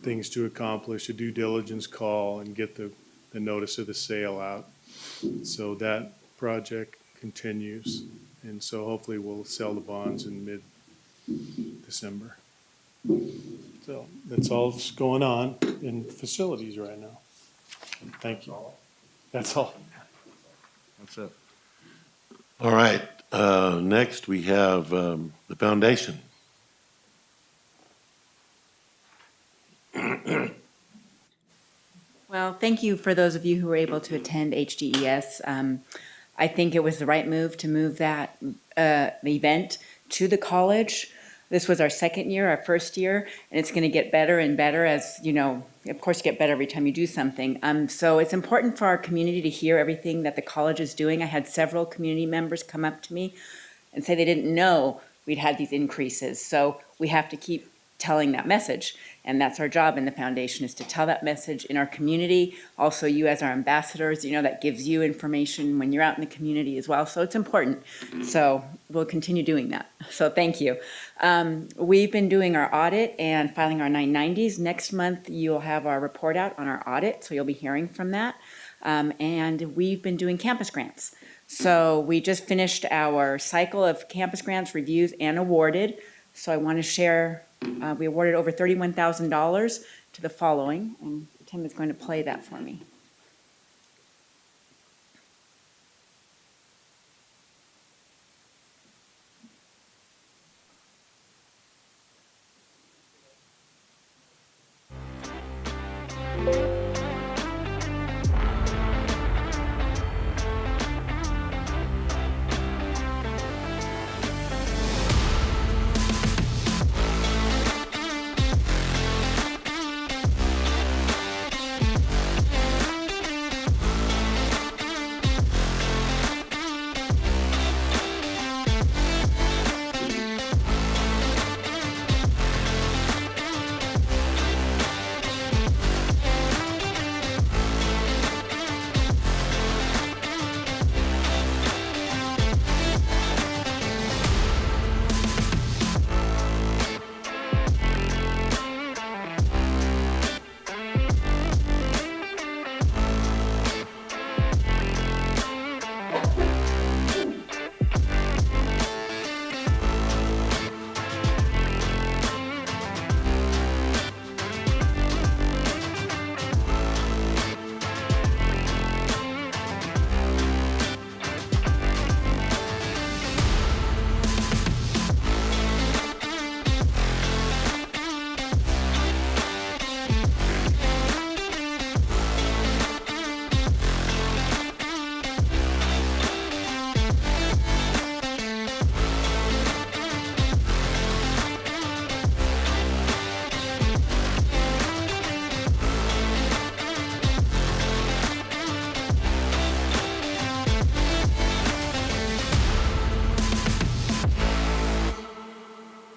things to accomplish, a due diligence call, and get the notice of the sale out. So that project continues, and so hopefully we'll sell the bonds in mid-December. So that's all that's going on in facilities right now. Thank you. That's all. That's it. All right, next we have the foundation. Well, thank you for those of you who were able to attend HDES. I think it was the right move to move that event to the college. This was our second year, our first year, and it's going to get better and better as, of course, you get better every time you do something. So it's important for our community to hear everything that the college is doing. I had several community members come up to me and say they didn't know we'd had these increases. So we have to keep telling that message. And that's our job in the foundation, is to tell that message in our community. Also, you as our ambassadors, that gives you information when you're out in the community as well. So it's important. So we'll continue doing that. So thank you. We've been doing our audit and filing our 990s. Next month, you'll have our report out on our audit, so you'll be hearing from that. And we've been doing campus grants. So we just finished our cycle of campus grants, reviews, and awarded. So I want to share, we awarded over $31,000 to the following, and Tim is going to play that for me.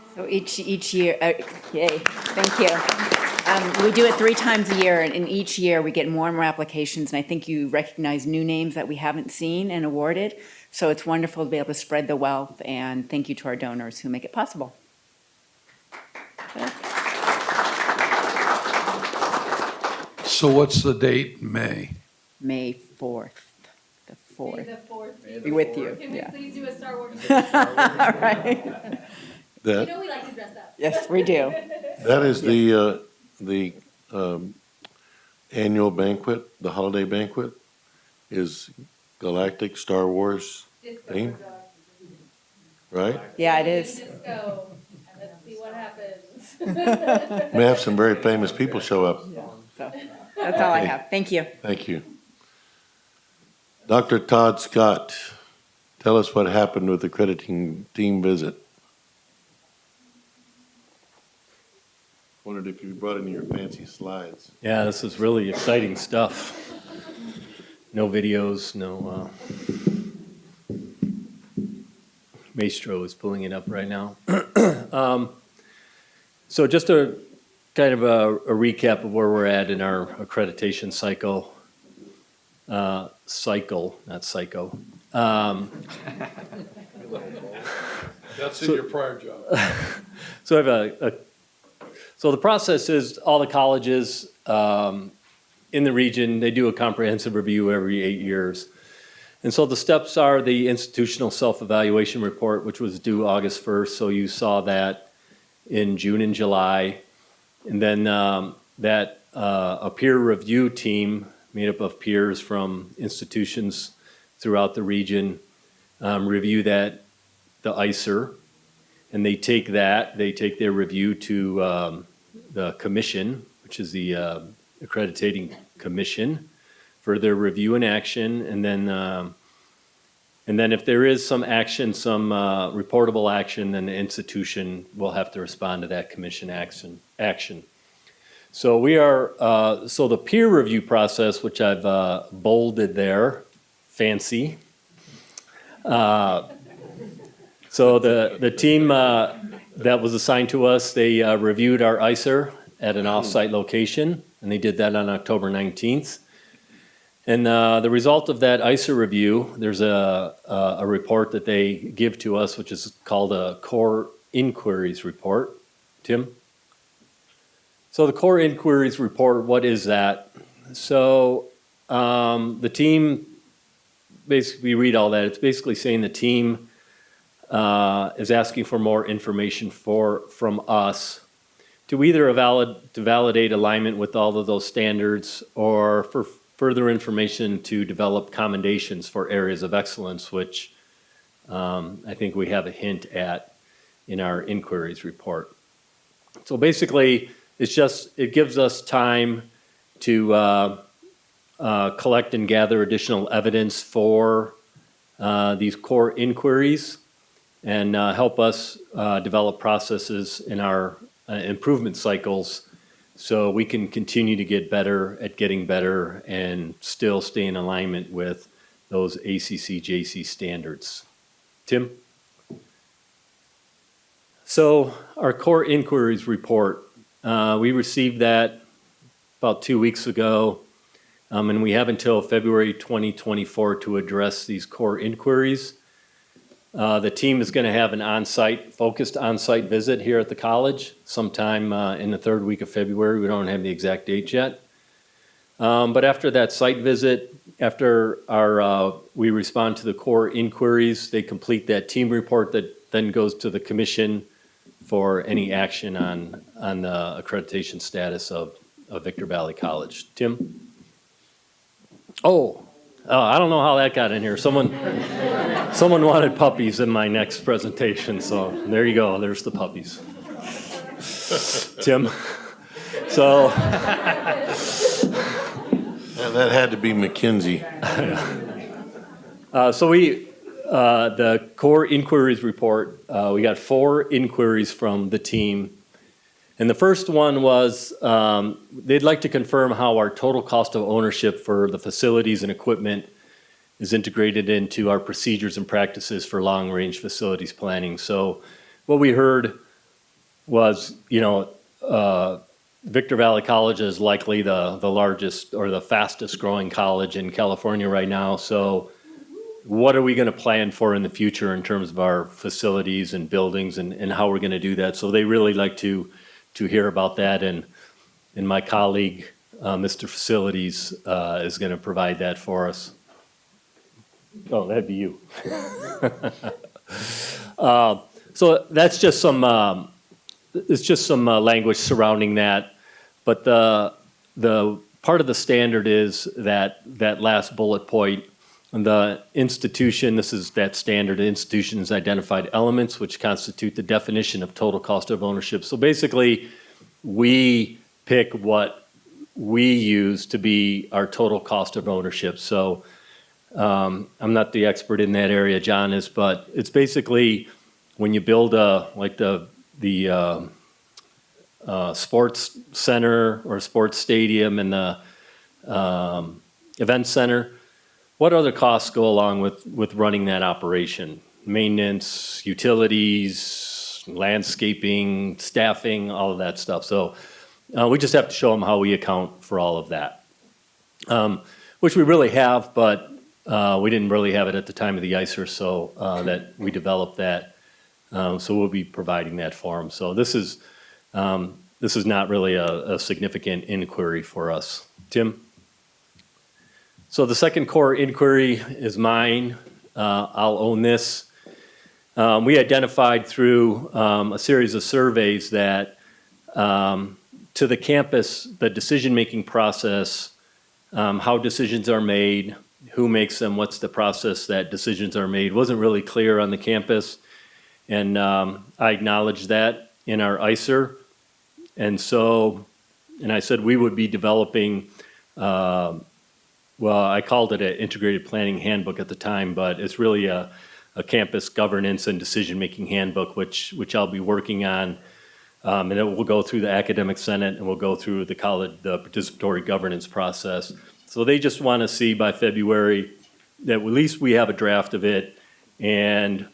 So each year, yay, thank you. We do it 3 times a year, and in each year we get more and more applications, and I think you recognize new names that we haven't seen and awarded. So it's wonderful to be able to spread the wealth, and thank you to our donors who make it possible. So what's the date? May? May 4th, the 4th. May the 4th Be with you, Can we yeah. please do a Star Wars? All right. You know we like to dress up. Yes, we do. That is the annual banquet, the holiday banquet is Galactic Star Wars theme, right? Yeah, it is. Disco, and let's see what happens. May have some very famous people show up. So that's all I have. Thank you. Thank you. Dr. Todd Scott, tell us what happened with the accrediting team visit. Wondered if you brought any of your fancy slides. Yeah, this is really exciting stuff. No videos, no, Maestro is pulling it up right now. So just a kind of a recap of where we're at in our accreditation cycle. Cycle, not psycho. That's in your prior job. So I have so the process is all the colleges in the region, they do a comprehensive review every 8 years. And so the steps are the institutional self-evaluation report, which was due August 1st. So you saw that in June and July. And then a peer review team made up of peers from institutions throughout the region review the ICER. And they take their review to the commission, which is the accrediting commission, for their review and action. And then if there is some action, some reportable action, then the institution will have to respond to that commission action. So we are, so the peer review process, which I've bolded there, fancy. So the team that was assigned to us, they reviewed our ICER at an off-site location, and they did that on October 19th. And the result of that ICER review, there's a report that they give to us, which is called a core inquiries report. Tim? So the core inquiries report, what is that? So the team, basically read all that. It's basically saying the team is asking for more information from us to either to validate alignment with all of those standards or for further information to develop commendations for areas of excellence, which I think we have a hint at in our inquiries report. So basically, it gives us time to collect and gather additional evidence for these core inquiries and help us develop processes in our improvement cycles so we can continue to get better at getting better and still stay in alignment with those ACC-JC standards. Tim? So our core inquiries report, we received that about 2 weeks ago, and we have until February 2024 to address these core inquiries. The team is going to have an focused on-site visit here at the college sometime in the third week of February. We don't have the exact date yet. But after that site visit, after we respond to the core inquiries, they complete that team report that then goes to the commission for any action on the accreditation status of Victor Valley College. Tim? Oh, I don't know how that got in here. Someone wanted puppies in my next presentation, so there you go. There's the puppies. Tim? So... That had to be McKinsey. So the core inquiries report, we got 4 inquiries from the team. And the first one was, they'd like to confirm how our total cost of ownership for the facilities and equipment is integrated into our procedures and practices for long-range facilities planning. So what we heard was, Victor Valley College is likely the largest or the fastest growing college in California right now. So what are we going to plan for in the future in terms of our facilities and buildings and how we're going to do that? So they really like to hear about that. And my colleague, Mr. Facilities, is going to provide that for us. Oh, that'd be you. So that's just some, it's just some language surrounding that. But the part of the standard is that last bullet point, the institution, this is that standard, the institution's identified elements which constitute the definition of total cost of ownership. So basically, we pick what we use to be our total cost of ownership. So I'm not the expert in that area, John is, but it's basically when you build the sports center or sports stadium and the event center, what other costs go along with running that operation? Maintenance, utilities, landscaping, staffing, all of that stuff. So we just have to show them how we account for all of that, which we really have, but we didn't really have it at the time of the ICER, so that we developed that. So we'll be providing that for them. So this is not really a significant inquiry for us. Tim? So the second core inquiry is mine. I'll own this. We identified through a series of surveys that to the campus, the decision-making process, how decisions are made, who makes them, what's the process that decisions are made, wasn't really clear on the campus. And I acknowledged that in our ICER. And I said we would be developing, well, I called it an integrated planning handbook at the time, but it's really a campus governance and decision-making handbook, which I'll be working on And it will go through the academic senate and we'll go through the college, the participatory governance process. So they just want to see by February that at least we have a draft of it and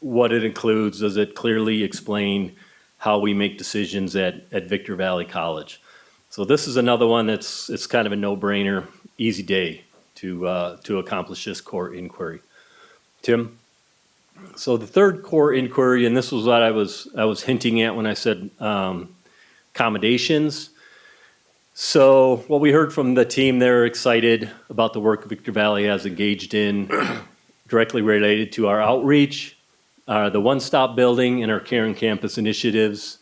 what it includes. Does it clearly explain how we make decisions at Victor Valley College? So this is another one it's kind of a no-brainer, easy day to accomplish this core inquiry. Tim? So the third core inquiry, and this was what I was hinting at when I said accommodations. So what we heard from the team, they're excited about the work Victor Valley has engaged in directly related to our outreach, the one-stop building and our Caring Campus initiatives.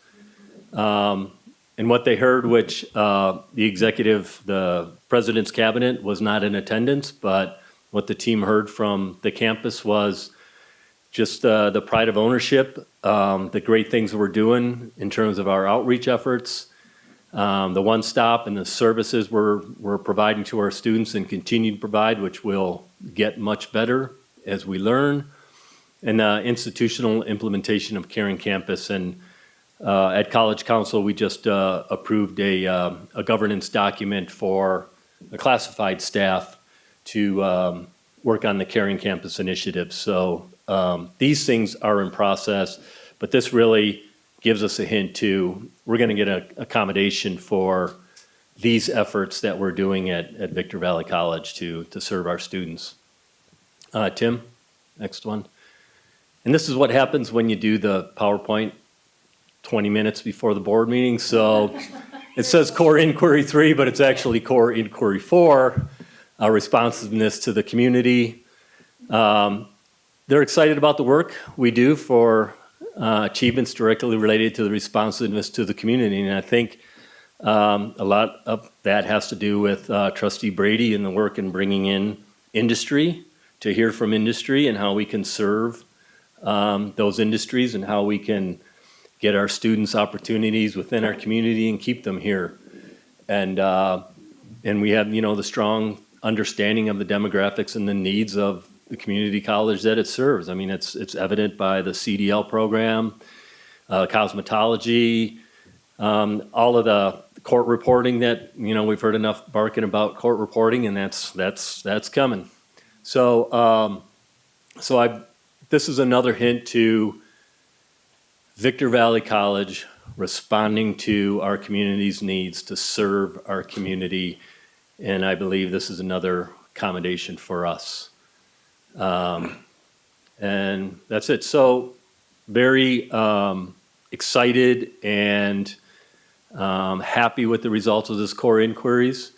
And what they heard, which the president's cabinet was not in attendance, but what the team heard from the campus was just the pride of ownership, the great things we're doing in terms of our outreach efforts, the one-stop and the services we're providing to our students and continue to provide, which will get much better as we learn, and institutional implementation of Caring Campus. And at College Council, we just approved a governance document for the classified staff to work on the Caring Campus initiative. So these things are in process, but this really gives us a hint to, we're going to get an accommodation for these efforts that we're doing at Victor Valley College to serve our students. Tim, next one. And this is what happens when you do the PowerPoint 20 minutes before the board meeting. So it says core inquiry 3, but it's actually core inquiry 4, responsiveness to the community. They're excited about the work we do for achievements directly related to the responsiveness to the community. And I think a lot of that has to do with Trustee Brady and the work in bringing in industry, to hear from industry and how we can serve those industries and how we can get our students opportunities within our community and keep them here. And we have, the strong understanding of the demographics and the needs of the community college that it serves. I mean, it's evident by the CDL program, cosmetology, all of the court reporting that, we've heard enough barking about court reporting, and that's coming. So, this is another hint to Victor Valley College responding to our community's needs to serve our community, and I believe this is another accommodation for us. And that's it. So very excited and happy with the results of this core inquiries.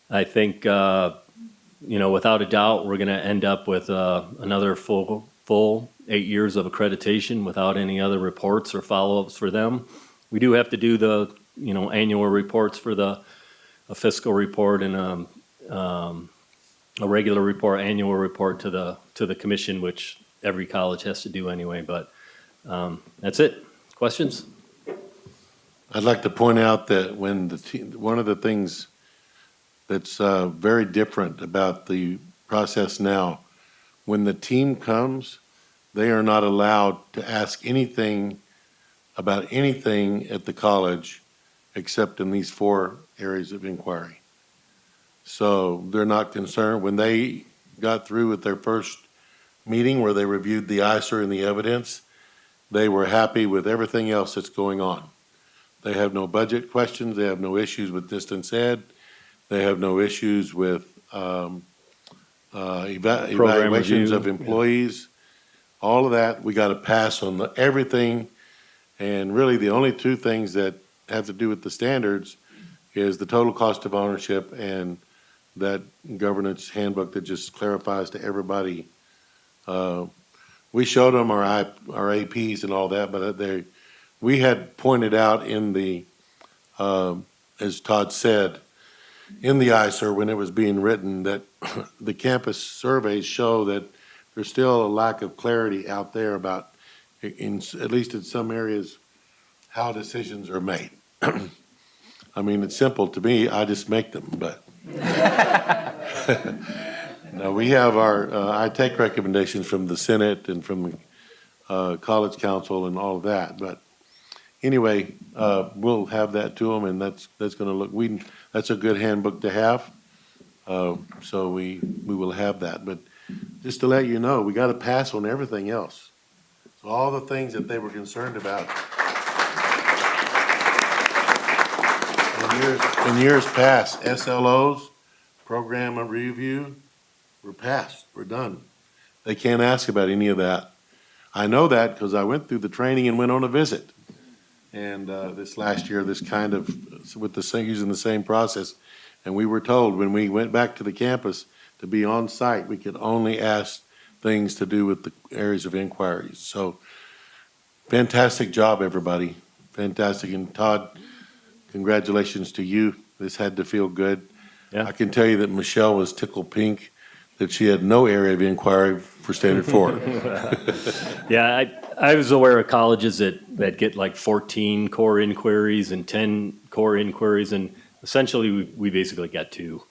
I think, without a doubt, we're going to end up with another full 8 years of accreditation without any other reports or follow-ups for them. We do have to do the, annual reports for a fiscal report and a regular report, annual report to the commission, which every college has to do anyway. But that's it. Questions? I'd like to point out that when one of the things that's very different about the process now, when the team comes, they are not allowed to ask anything about anything at the college except in these 4 areas of inquiry. So they're not concerned. When they got through with their first meeting where they reviewed the ISER and the evidence, they were happy with everything else that's going on. They have no budget questions. They have no issues with distance ed. They have no issues with evaluations of employees. All of that, we got to pass on everything. And really, the only 2 things that have to do with the standards is the total cost of ownership and that governance handbook that just clarifies to everybody. We showed them our APs and all that, but we had pointed out in the, as Todd said, in the ISER when it was being written, that the campus surveys show that there's still a lack of clarity out there about, at least in some areas, how decisions are made. I mean, it's simple to me. I just make them, but. Now, we have I take recommendations from the Senate and from the College Council and all of that, but anyway, we'll have that to them, and that's gonna look, that's a good handbook to have. So we will have that, but just to let you know, we gotta pass on everything else. So all the things that they were concerned about in years past, SLOs, program of review, we're passed, we're done. They can't ask about any of that. I know that because I went through the training and went on a visit. And this last year, this kind of, using the same process. And we were told when we went back to the campus to be on site, we could only ask things to do with the areas of inquiries. So fantastic job, everybody. Fantastic. And Todd, congratulations to you. This had to feel good. Yeah. I can tell you that Michelle was tickled pink that she had no area of inquiry for Standard 4. Yeah, I was aware of colleges that get like 14 core inquiries and 10 core inquiries, and essentially we basically got 2,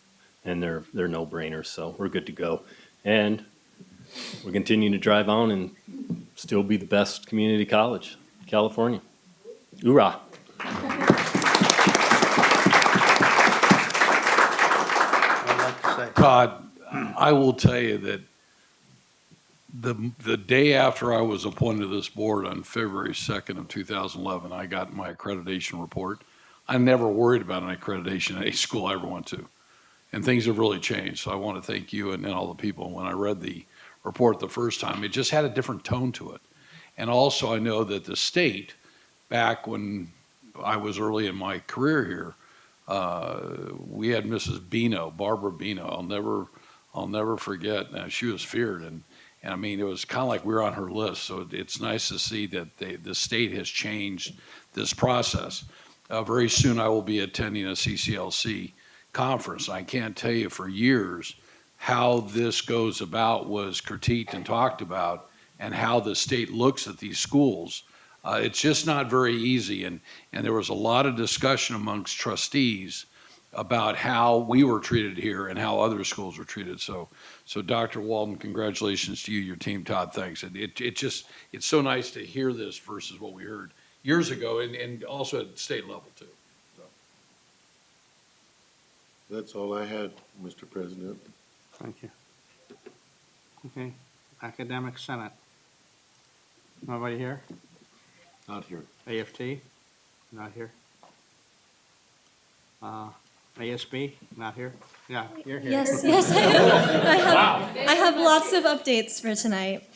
and they're no-brainers, so we're good to go. And we're continuing to drive on and still be the best community college in California. Hoorah. I'd like to say. Todd, I will tell you that the day after I was appointed to this board on February 2nd of 2011, I got my accreditation report. I never worried about an accreditation at any school I ever went to. And things have really changed. So I want to thank you and all the people. When I read the report the first time, it just had a different tone to it. And also I know that the state, back when I was early in my career here, we had Mrs. Bino, Barbara Bino. I'll never forget. She was feared, and I mean, it was kind of like we were on her list. So it's nice to see that the state has changed this process. Very soon, I will be attending a CCLC conference. I can't tell you for years how this goes about was critiqued and talked about, and how the state looks at these schools. It's just not very easy, and there was a lot of discussion amongst trustees about how we were treated here and how other schools were treated. So Dr. Walden, congratulations to you, your team. Todd, thanks. It's so nice to hear this versus what we heard years ago, and also at state level too. So. That's all I had, Mr. President. Thank you. Okay, Academic Senate. Nobody here? Not here. AFT? Not here. ASB? Not here? Yeah, you're here. Yes, I have lots of updates for tonight.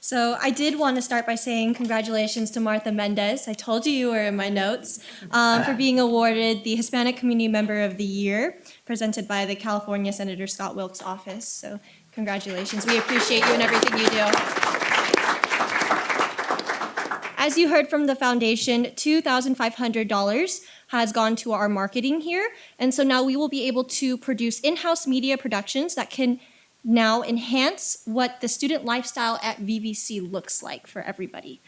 So I did want to start by saying congratulations to Martha Mendez. I told you were in my notes for being awarded the Hispanic Community Member of the Year, presented by the California Senator Scott Wilk's office. So congratulations. We appreciate you and everything you do. As you heard from the foundation, $2,500 has gone to our marketing here. And so now we will be able to produce in-house media productions that can now enhance what the student lifestyle at VVC looks like for everybody.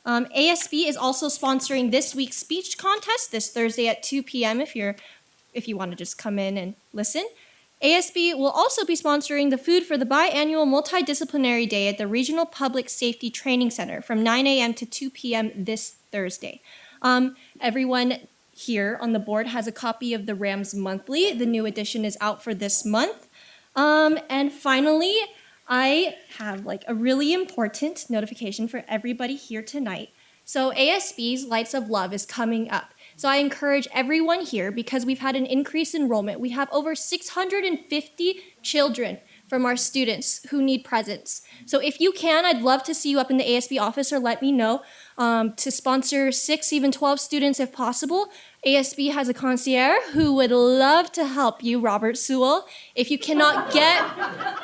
ASB is also sponsoring this week's speech contest this Thursday at 2 p.m. if you want to just come in and listen. ASB will also be sponsoring the food for the biannual multidisciplinary day at the Regional Public Safety Training Center from 9 a.m. to 2 p.m. this Thursday. Everyone here on the board has a copy of the Rams Monthly. The new edition is out for this month. And finally, I have like a really important notification for everybody here tonight. So ASB's Lights of Love is coming up. So I encourage everyone here, because we've had an increased enrollment. We have over 650 children from our students who need presents. So if you can, I'd love to see you up in the ASB office, or let me know, to sponsor 6, even 12 students if possible. ASB has a concierge who would love to help you, Robert Sewell. If you cannot get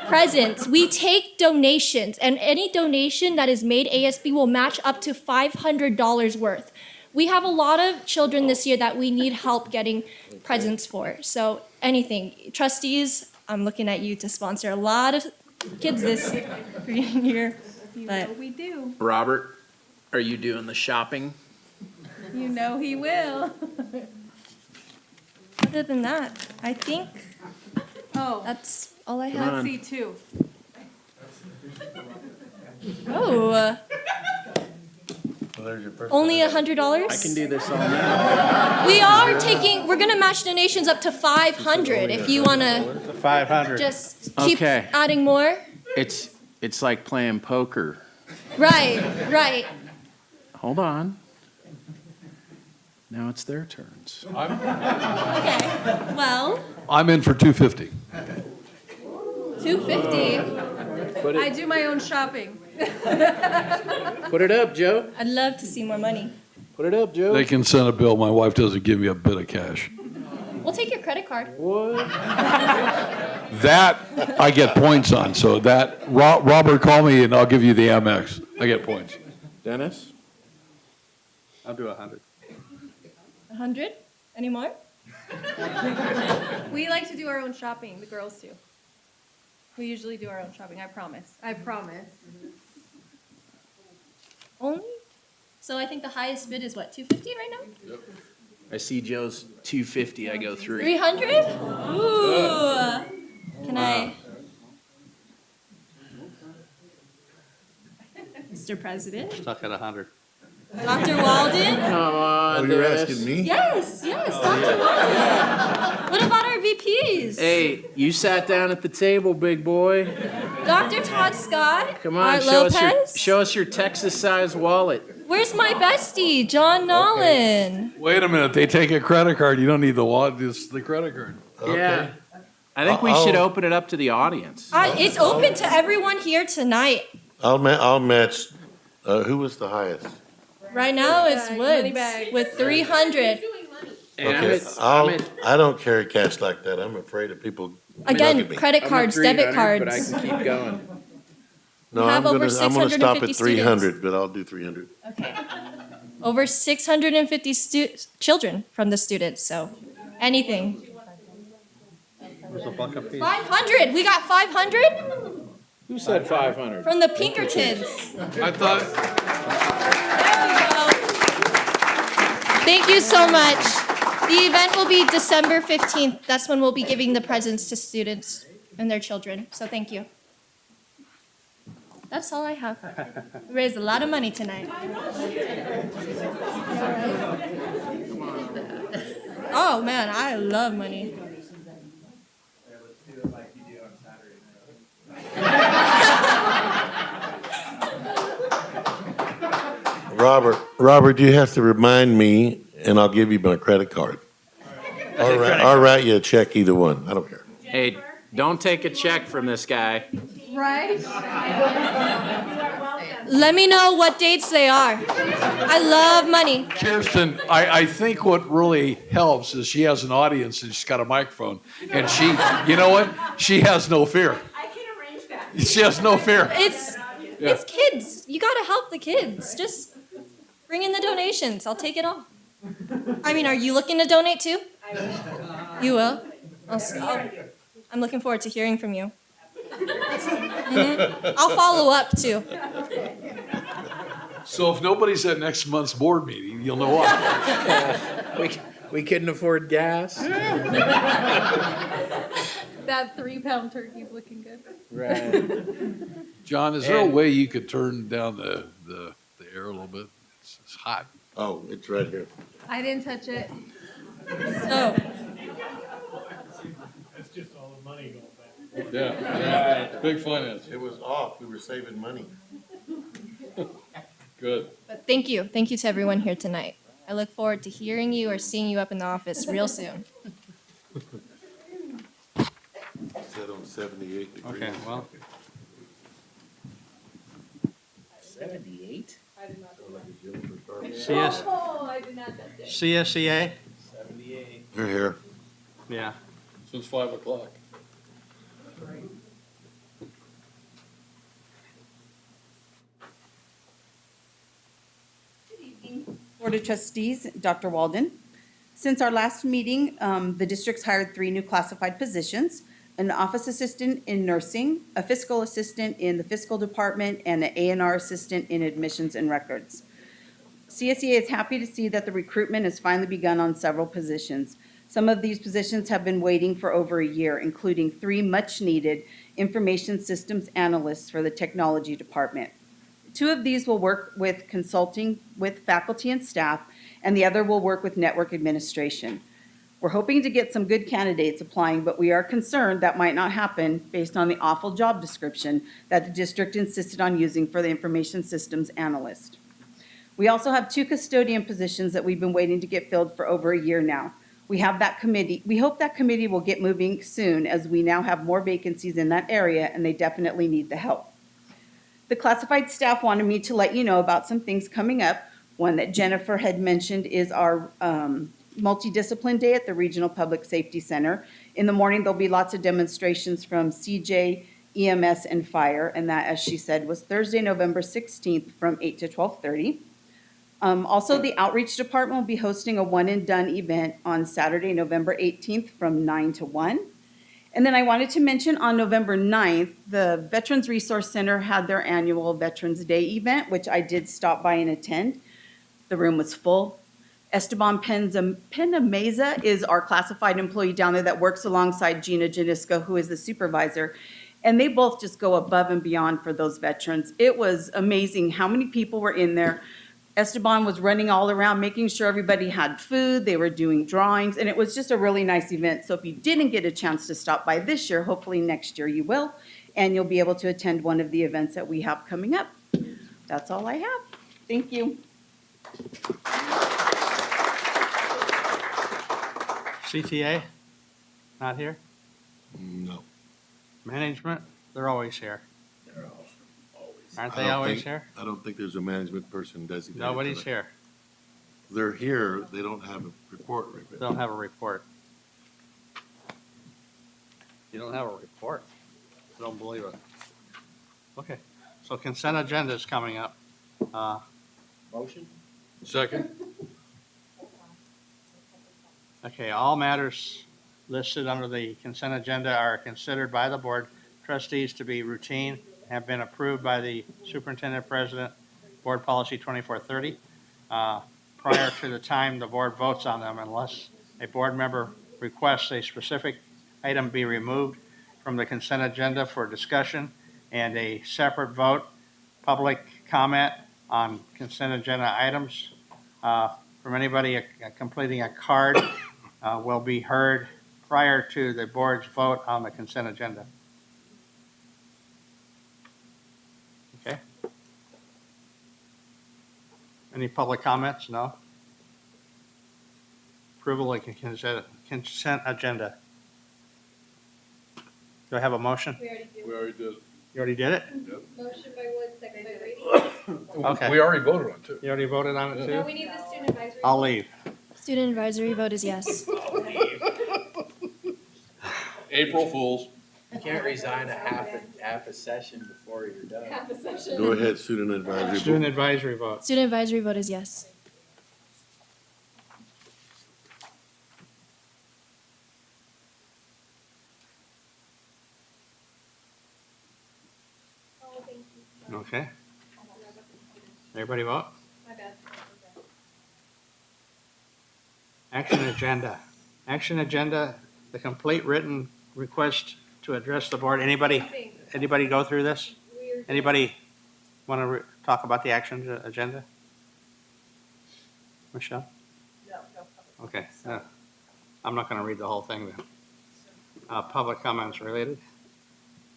presents, we take donations, and any donation that is made, ASB will match up to $500 worth. We have a lot of children this year that we need help getting presents for. So anything, trustees, I'm looking at you to sponsor a lot of kids this year. But We do. Robert, are you doing the shopping? You know he will. Other than that, I think that's all I have. on. Let's see too. Oh. So there's your first. Only $100? I can do this all night. We're gonna match donations up to 500 if you wanna 500. just keep Okay. adding more. It's like playing poker. Right. Hold on. Now it's their turns. Okay, well, I'm in for 250. 250. Put I it, do my own shopping. put it up, Joe. I'd love to see more money. Put it up, Joe. They can send a bill. My wife doesn't give me a bit of cash. We'll take your credit card. What? That I get points on. So that Robert, call me and I'll give you the Amex. I get points. Dennis? I'll do 100. 100? Any more? We like to do our own shopping, the girls do. We usually do our own shopping, I promise. I promise. Only? So I think the highest bid is what, 250 right now? I see Joe's 250. I go 3. 300? Ooh. Can I? Mr. President? Stuck at 100. Dr. Walden? Come on, Oh, you're Dennis. asking me? Yes, Dr. Walden. What about our VPs? Hey, you sat down at the table, big boy. Dr. Todd Scott? Come on, Art show Lopez? show us your Texas-sized wallet. Where's my bestie, John Nolan? Wait a minute. They take a credit card. You don't need the wallet, just the credit card. Yeah. I think we should open it up to the audience. It's open to everyone here tonight. I'll match, who was the highest? Right now it's Money Woods bag. with 300. And Okay, I don't carry cash like that. I'm afraid of people Again, mugging me. credit cards, debit cards. But I can keep going. No, have I'm over gonna stop 650 at 300, but I'll do 300. Okay. Over 650 children from the students, so anything. There's a buck apiece. 500, we got 500 Who said 500? from the Pinkertons. I thought. Thank you so much. The event will be December 15th. That's when we'll be giving the presents to students and their children, so thank you. That's all I have. We raised a lot of money tonight. Oh man, I love money. Robert, you have to remind me, and I'll give you my credit card. I'll write you a check, either one. I don't care. Hey, don't take a check from this guy. Right? Let me know what dates they are. I love money. Kirsten, I think what really helps is she has an audience and she's got a microphone. And she, you know what? She has no fear. I can arrange that. She has no fear. It's kids. You gotta help the kids. Just bring in the donations. I'll take it all. I mean, are you looking to donate too? You will? I'm looking forward to hearing from you. I'll follow up too. So if nobody's at next month's board meeting, you'll know why. We couldn't afford gas. That 3-pound turkey's looking good. Right. John, is there a way you could turn down the air a little bit? It's hot. Oh, it's right here. I didn't touch it. So, That's just all the money going back. Yeah, big finance. It was off. We were saving money. Good. but thank you. Thank you to everyone here tonight. I look forward to hearing you or seeing you up in the office real soon. Set on 78 degrees. Okay, well, 78? CS, Oh, I did not touch it. CSEA? 78. They're here. Yeah. Since 5 o'clock. Board of Trustees, Dr. Walden. Since our last meeting, the district's hired 3 new classified positions, an office assistant in nursing, a fiscal assistant in the fiscal department, and an A&R assistant in admissions and records. CSEA is happy to see that the recruitment has finally begun on several positions. Some of these positions have been waiting for over a year, including 3 much-needed information systems analysts for the technology department. Two of these will work with consulting with faculty and staff, and the other will work with network administration. We're hoping to get some good candidates applying, but we are concerned that might not happen based on the awful job description that the district insisted on using for the information systems analyst. We also have 2 custodian positions that we've been waiting to get filled for over a year now. We hope that committee will get moving soon, as we now have more vacancies in that area and they definitely need the help. The classified staff wanted me to let you know about some things coming up. One that Jennifer had mentioned is our multidiscipline day at the Regional Public Safety Center. In the morning, there'll be lots of demonstrations from CJ, EMS, and fire, and that, as she said, was Thursday, November 16th from 8 to 12:30. Also, the Outreach Department will be hosting a one-and-done event on Saturday, November 18th from 9 to 1. And then I wanted to mention on November 9th, the Veterans Resource Center had their annual Veterans Day event, which I did stop by and attend. The room was full. Esteban Penameza is our classified employee down there that works alongside Gina Janiska, who is the supervisor. And they both just go above and beyond for those veterans. It was amazing how many people were in there. Esteban was running all around, making sure everybody had food. They were doing drawings, and it was just a really nice event. So if you didn't get a chance to stop by this year, hopefully next year you will, and you'll be able to attend one of the events that we have coming up. That's all I have. Thank you. CTA, not here? No. Management, they're always here. Aren't they I don't always think- here? I don't think there's a management person designated. for Nobody's that. here. They're here, they don't have a report. They don't have a report. You don't have a report? I don't believe it. Okay, so consent agenda is coming up. Motion? Second? Okay, all matters listed under the consent agenda are considered by the board trustees to be routine, have been approved by the superintendent president, board policy 2430, prior to the time the board votes on them, unless a board member requests a specific item be removed from the consent agenda for discussion and a separate vote, public comment on consent agenda items from anybody completing a card will be heard prior to the board's vote on the consent agenda. Okay. Any public comments? No? Approval of consent agenda. Do I have a motion? We already did. We already did. You already did it? Motion by Wood, second by Brady. Okay. We already voted on it too. You already voted on it No, too? we need the student advisory. I'll leave. Student advisory vote is yes. April Fools. You can't resign half a session before you're done. Half a session. Go ahead, student advisory. Student board. advisory vote. Student advisory vote is yes. Oh, thank you. Okay. Everybody vote? My bad. Action agenda. Action agenda, the complete written request to address the board. Anybody go through this? Anybody want to talk about the action agenda? Michelle? No. Okay, I'm not going to read the whole thing then. Public comments related.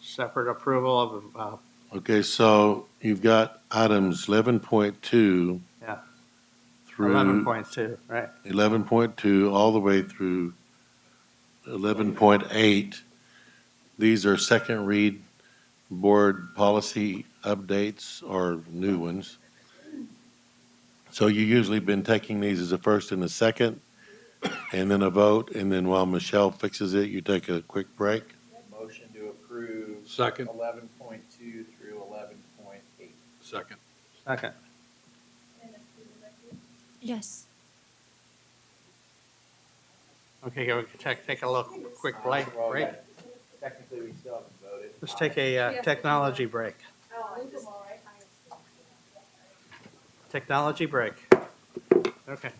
Separate approval of, Okay, so you've got items 11.2 yeah, through. 11.2, right? 11.2 all the way through 11.8. These are second read board policy updates or new ones. So you usually been taking these as a first and a second, and then a vote, and then while Michelle fixes it, you take a quick break. Motion to approve. Second. 11.2 through 11.8. Second. Second. Yes. Okay, go take a little quick break. Technically, we still haven't voted. Let's take a technology break. Technology break. Okay.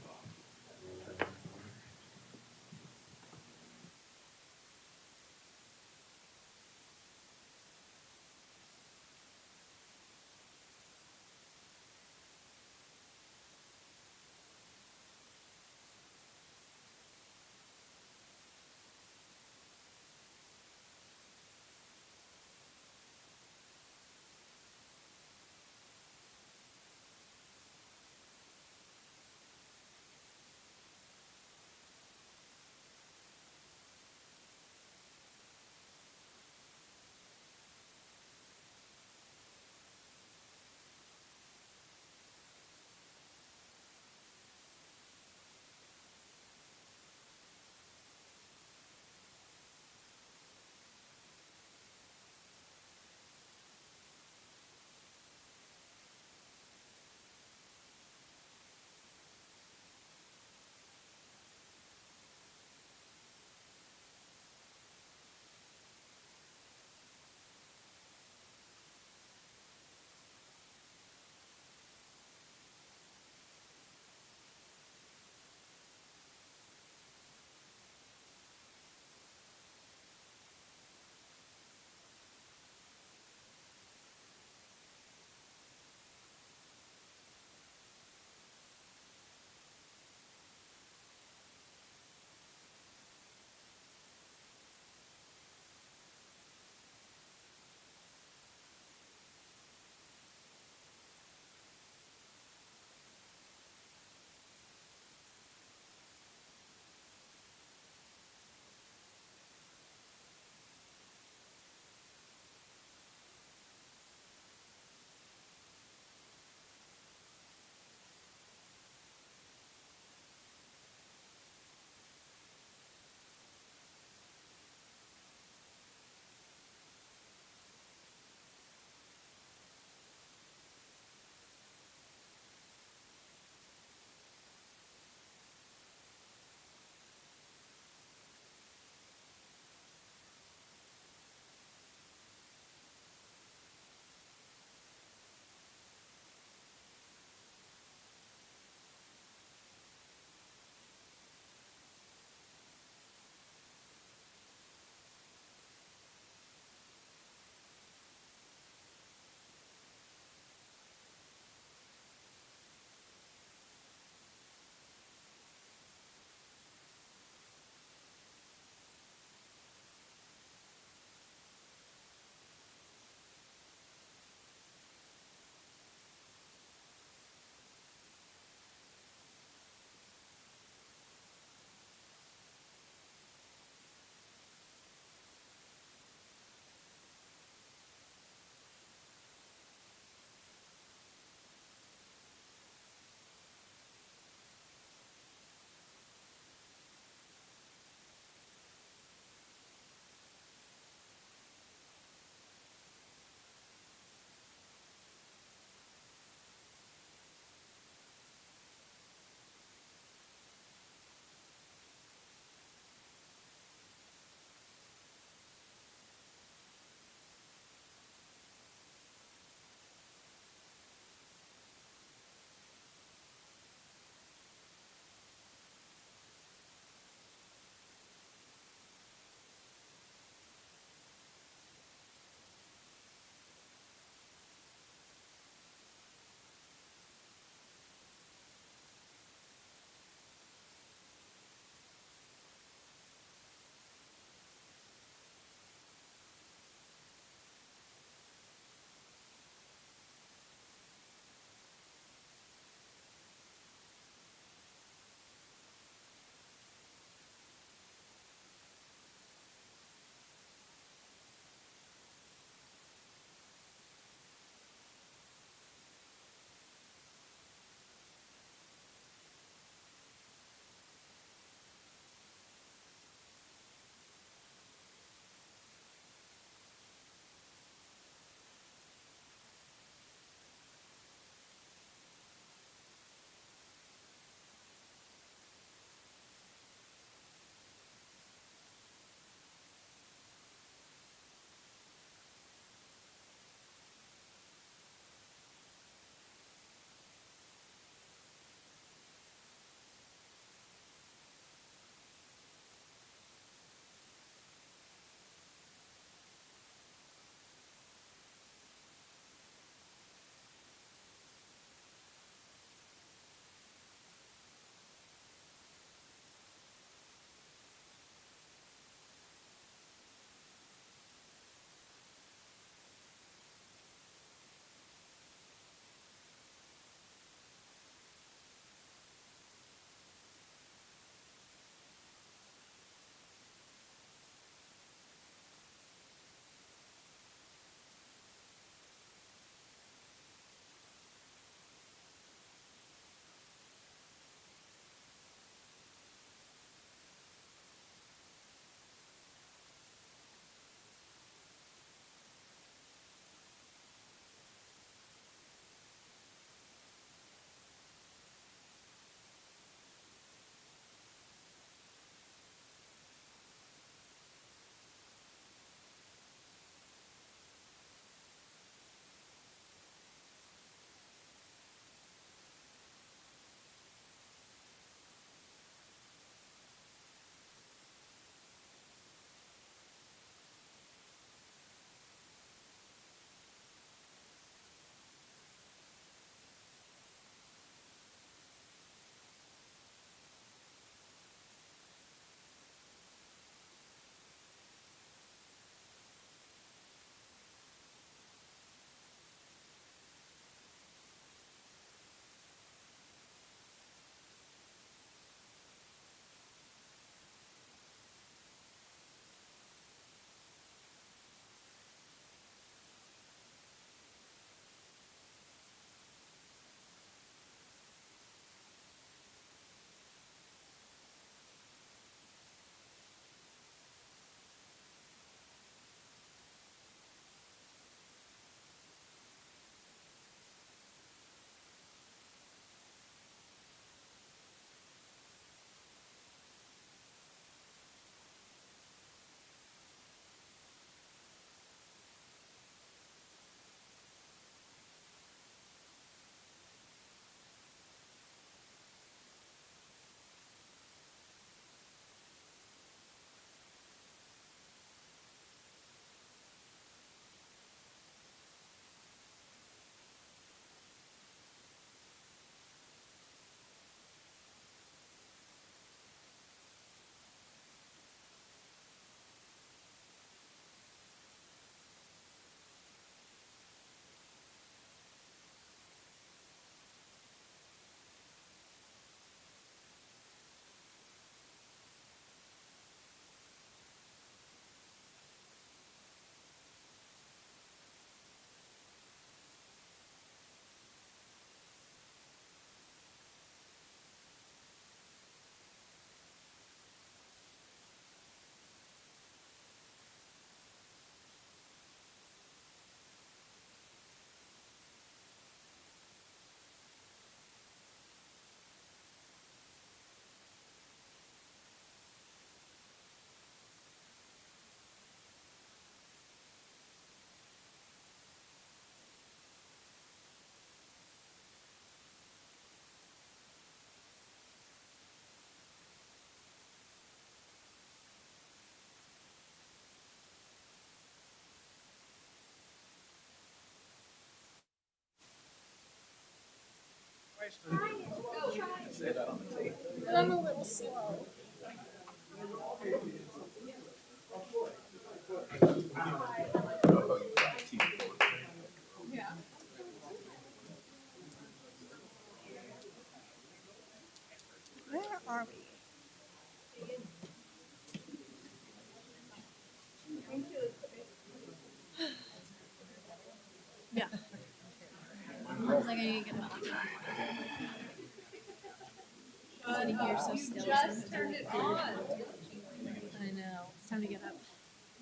I'm a little slow. Where are we? Yeah. Looks like I need to get up. Sitting here so still. Just turned it on. I know. It's time to get up.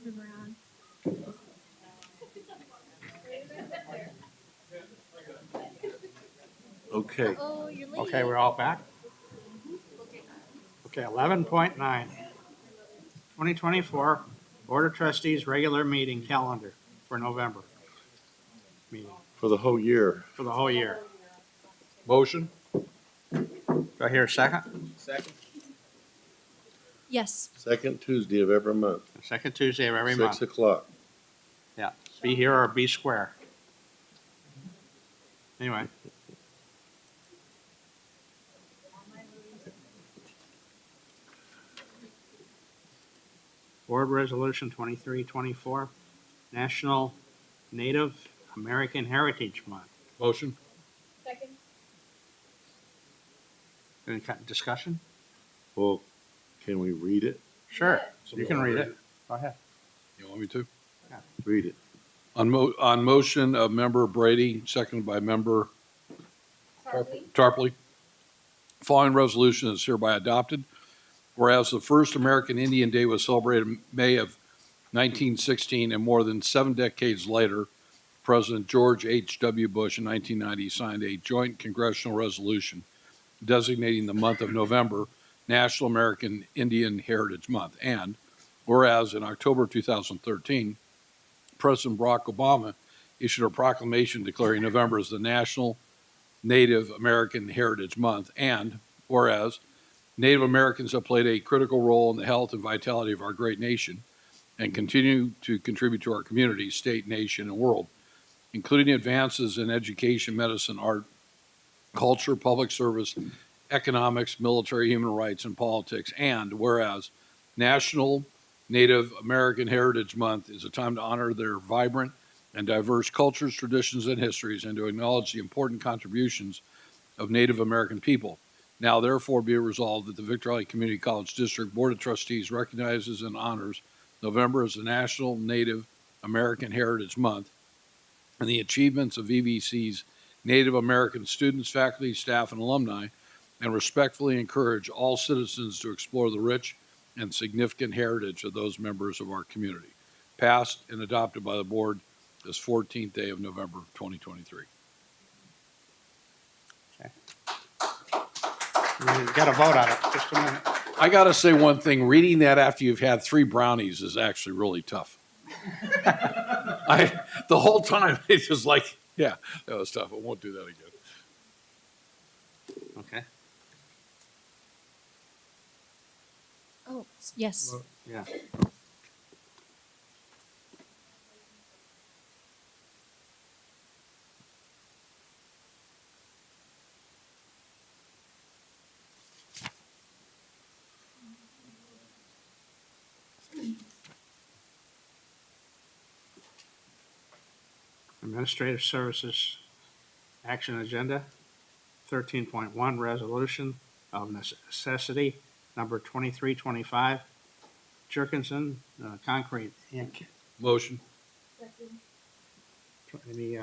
Move around. Okay. Oh, you're late. Okay, we're all back? Okay, 11.9. 2024 Board of Trustees regular meeting calendar for November. Meeting For the whole year. for the whole year. Motion? Do I hear a second? Second. Yes. Second Tuesday of every month. Second Tuesday of every month. 6 o'clock. Yeah, be here or be square. Anyway. Board Resolution 2324, National Native American Heritage Month. Motion? Second. Any kind of discussion? Well, can we read it? Sure, you can read it. Go ahead. You want me to? Read it. On motion of member Brady, seconded by member Tarpley. Following resolution is hereby adopted. Whereas the first American Indian Day was celebrated in May of 1916, and more than 7 decades later, President George H.W. Bush in 1990 signed a joint congressional resolution designating the month of November National American Indian Heritage Month. And whereas in October 2013, President Barack Obama issued a proclamation declaring November as the National Native American Heritage Month. And whereas Native Americans have played a critical role in the health and vitality of our great nation and continue to contribute to our community, state, nation, and world, including advances in education, medicine, art, culture, public service, economics, military, human rights, and politics. And whereas National Native American Heritage Month is a time to honor their vibrant and diverse cultures, traditions, and histories, and to acknowledge the important contributions of Native American people. Now, therefore, be it resolved that the Victor Valley Community College District Board of Trustees recognizes and honors November as the National Native American Heritage Month and the achievements of VVC's Native American students, faculty, staff, and alumni, and respectfully encourage all citizens to explore the rich and significant heritage of those members of our community. Passed and adopted by the board this 14th day of November, 2023. We got to vote on it, just a minute. I got to say one thing, reading that after you've had 3 brownies is actually really tough. The whole time, it's just like, yeah, that was tough. I won't do that again. Okay. Oh, yes. Yeah. Administrative Services Action Agenda, 13.1 Resolution of Necessity, number 2325, Jerkinson Concrete, Inc. Motion. Any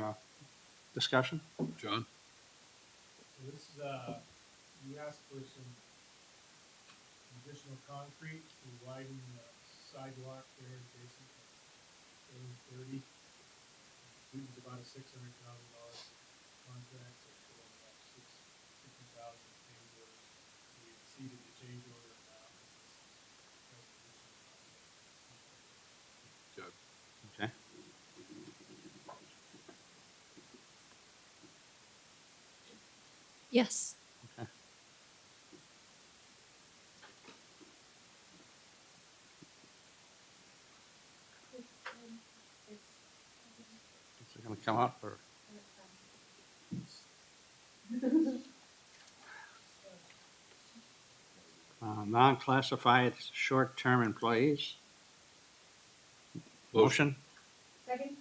discussion? John? This is, you asked for some additional concrete to widen the sidewalk there adjacent to 30. It was about a $600,000 contract, so it's about $60,000 change order. We exceeded the change order amount. Good. Okay. Yes. Okay. Is it going to come up or? Non-classified short-term employees. Motion? Second?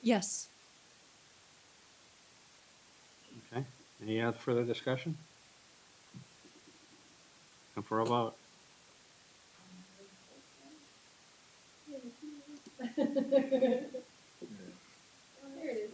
Yes. Okay. Any other further discussion? Come for a vote. There it is.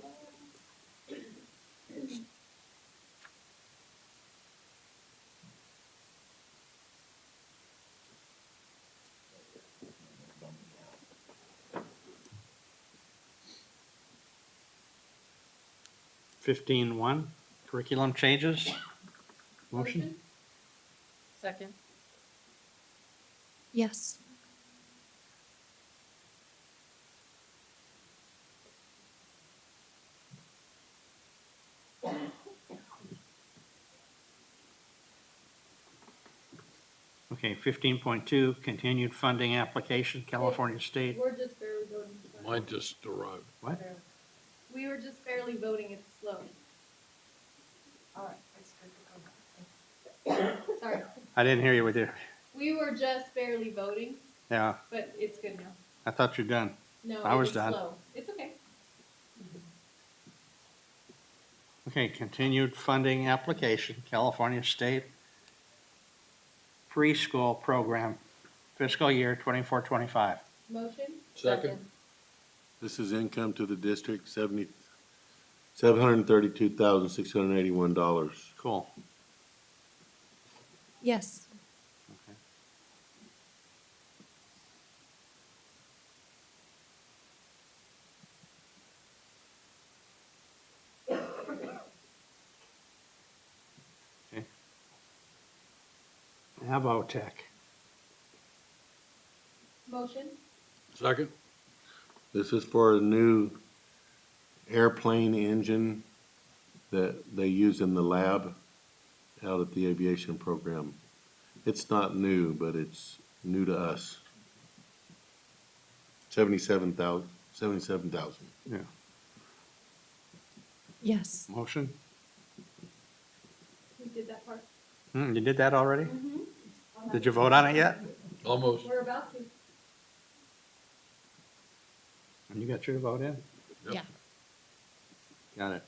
15-1, curriculum changes. Motion? Second. Yes. Okay, 15.2, continued funding application, California State. We're just barely voting. Mine just arrived. What? We were just barely voting, it's slow. All right. It's good to go. Sorry. I didn't hear you with your, We were just barely voting, yeah, but it's good now. I thought you're done. No, I it was done. slow. It's okay. Okay, continued funding application, California State preschool program, fiscal year 24-25. Motion? Second. This is income to the district, $732,681. Cool. Yes. Avotech. Motion? Second. This is for a new airplane engine that they use in the lab out at the aviation program. It's not new, but it's new to us. 77,000. Yeah. Yes. Motion? We did that part. You did that already? Did you vote on it yet? Almost. We're about to. And you got your vote in? Yep. Yeah. Got it.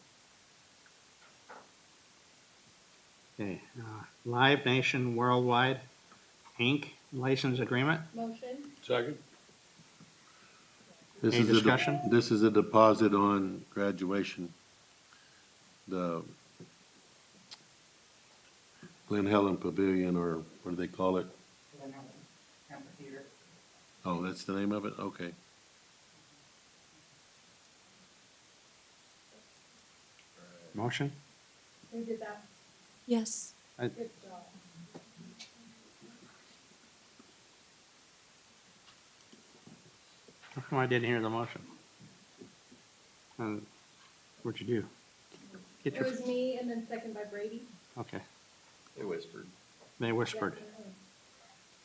Okay, Live Nation Worldwide, Inc., license agreement. Motion? Second. This Any is a discussion? This is a deposit on graduation. The Glen Helen Pavilion, or what do they call it? Oh, that's the name of it? Okay. Motion? We did that. Yes. Good job. How come I didn't hear the motion? What'd you do? Get It your, was me and then second by Brady. okay, They whispered. they whispered.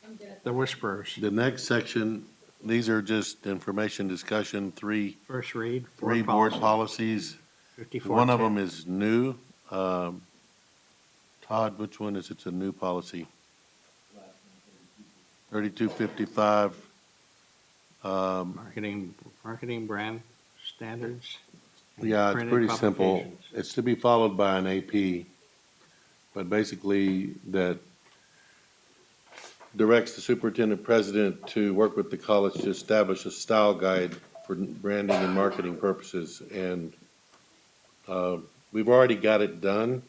I'm good at The whisperers. The next section, these are just information discussion, three First read. board policies. 54. One of them is new. Todd, which one is, it's a new policy? 3255. Marketing brand standards. and Yeah, it's printed pretty simple. publications. It's to be followed by an AP, but basically that directs the superintendent president to work with the college to establish a style guide for branding and marketing purposes. And we've already got it done.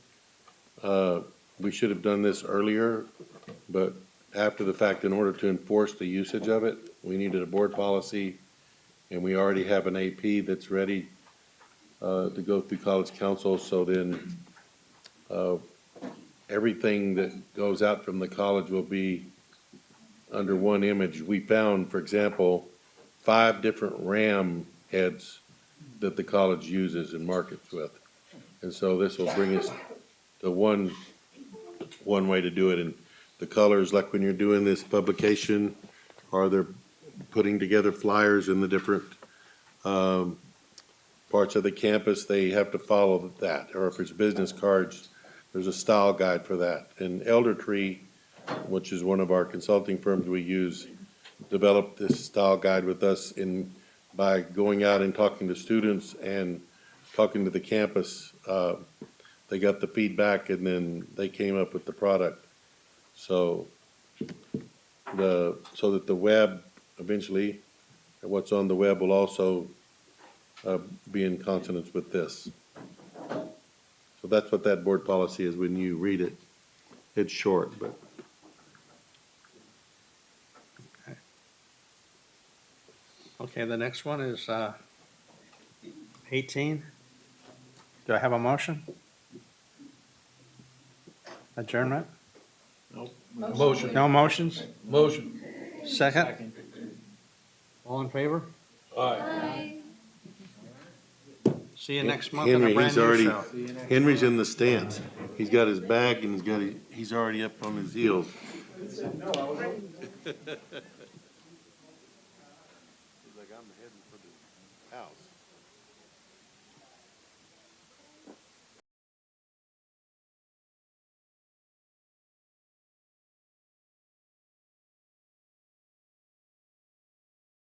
We should have done this earlier, but after the fact, in order to enforce the usage of it, we needed a board policy, and we already have an AP that's ready to go through college council. So then everything that goes out from the college will be under one image. We found, for example, 5 different RAM heads that the college uses and markets with. And so this will bring us to one way to do it. And the colors, like when you're doing this publication, or they're putting together flyers in the different parts of the campus, they have to follow that. Or if it's business cards, there's a style guide for that. And Elder Tree, which is one of our consulting firms we use, developed this style guide with us by going out and talking to students and talking to the campus. They got the feedback and then they came up with the product. So that the web eventually, what's on the web will also be in consonance with this. So that's what that board policy is when you read it. It's short, but. Okay, the next one is 18. Do I have a motion? Adjournment? Motion. No motions? Motion. Second? All in favor? Aye. See you next month in a Henry, brand new already, show. Henry's in the stands. He's got his bag and he's already up on his heels. No, I was. He's like, I'm heading for the house.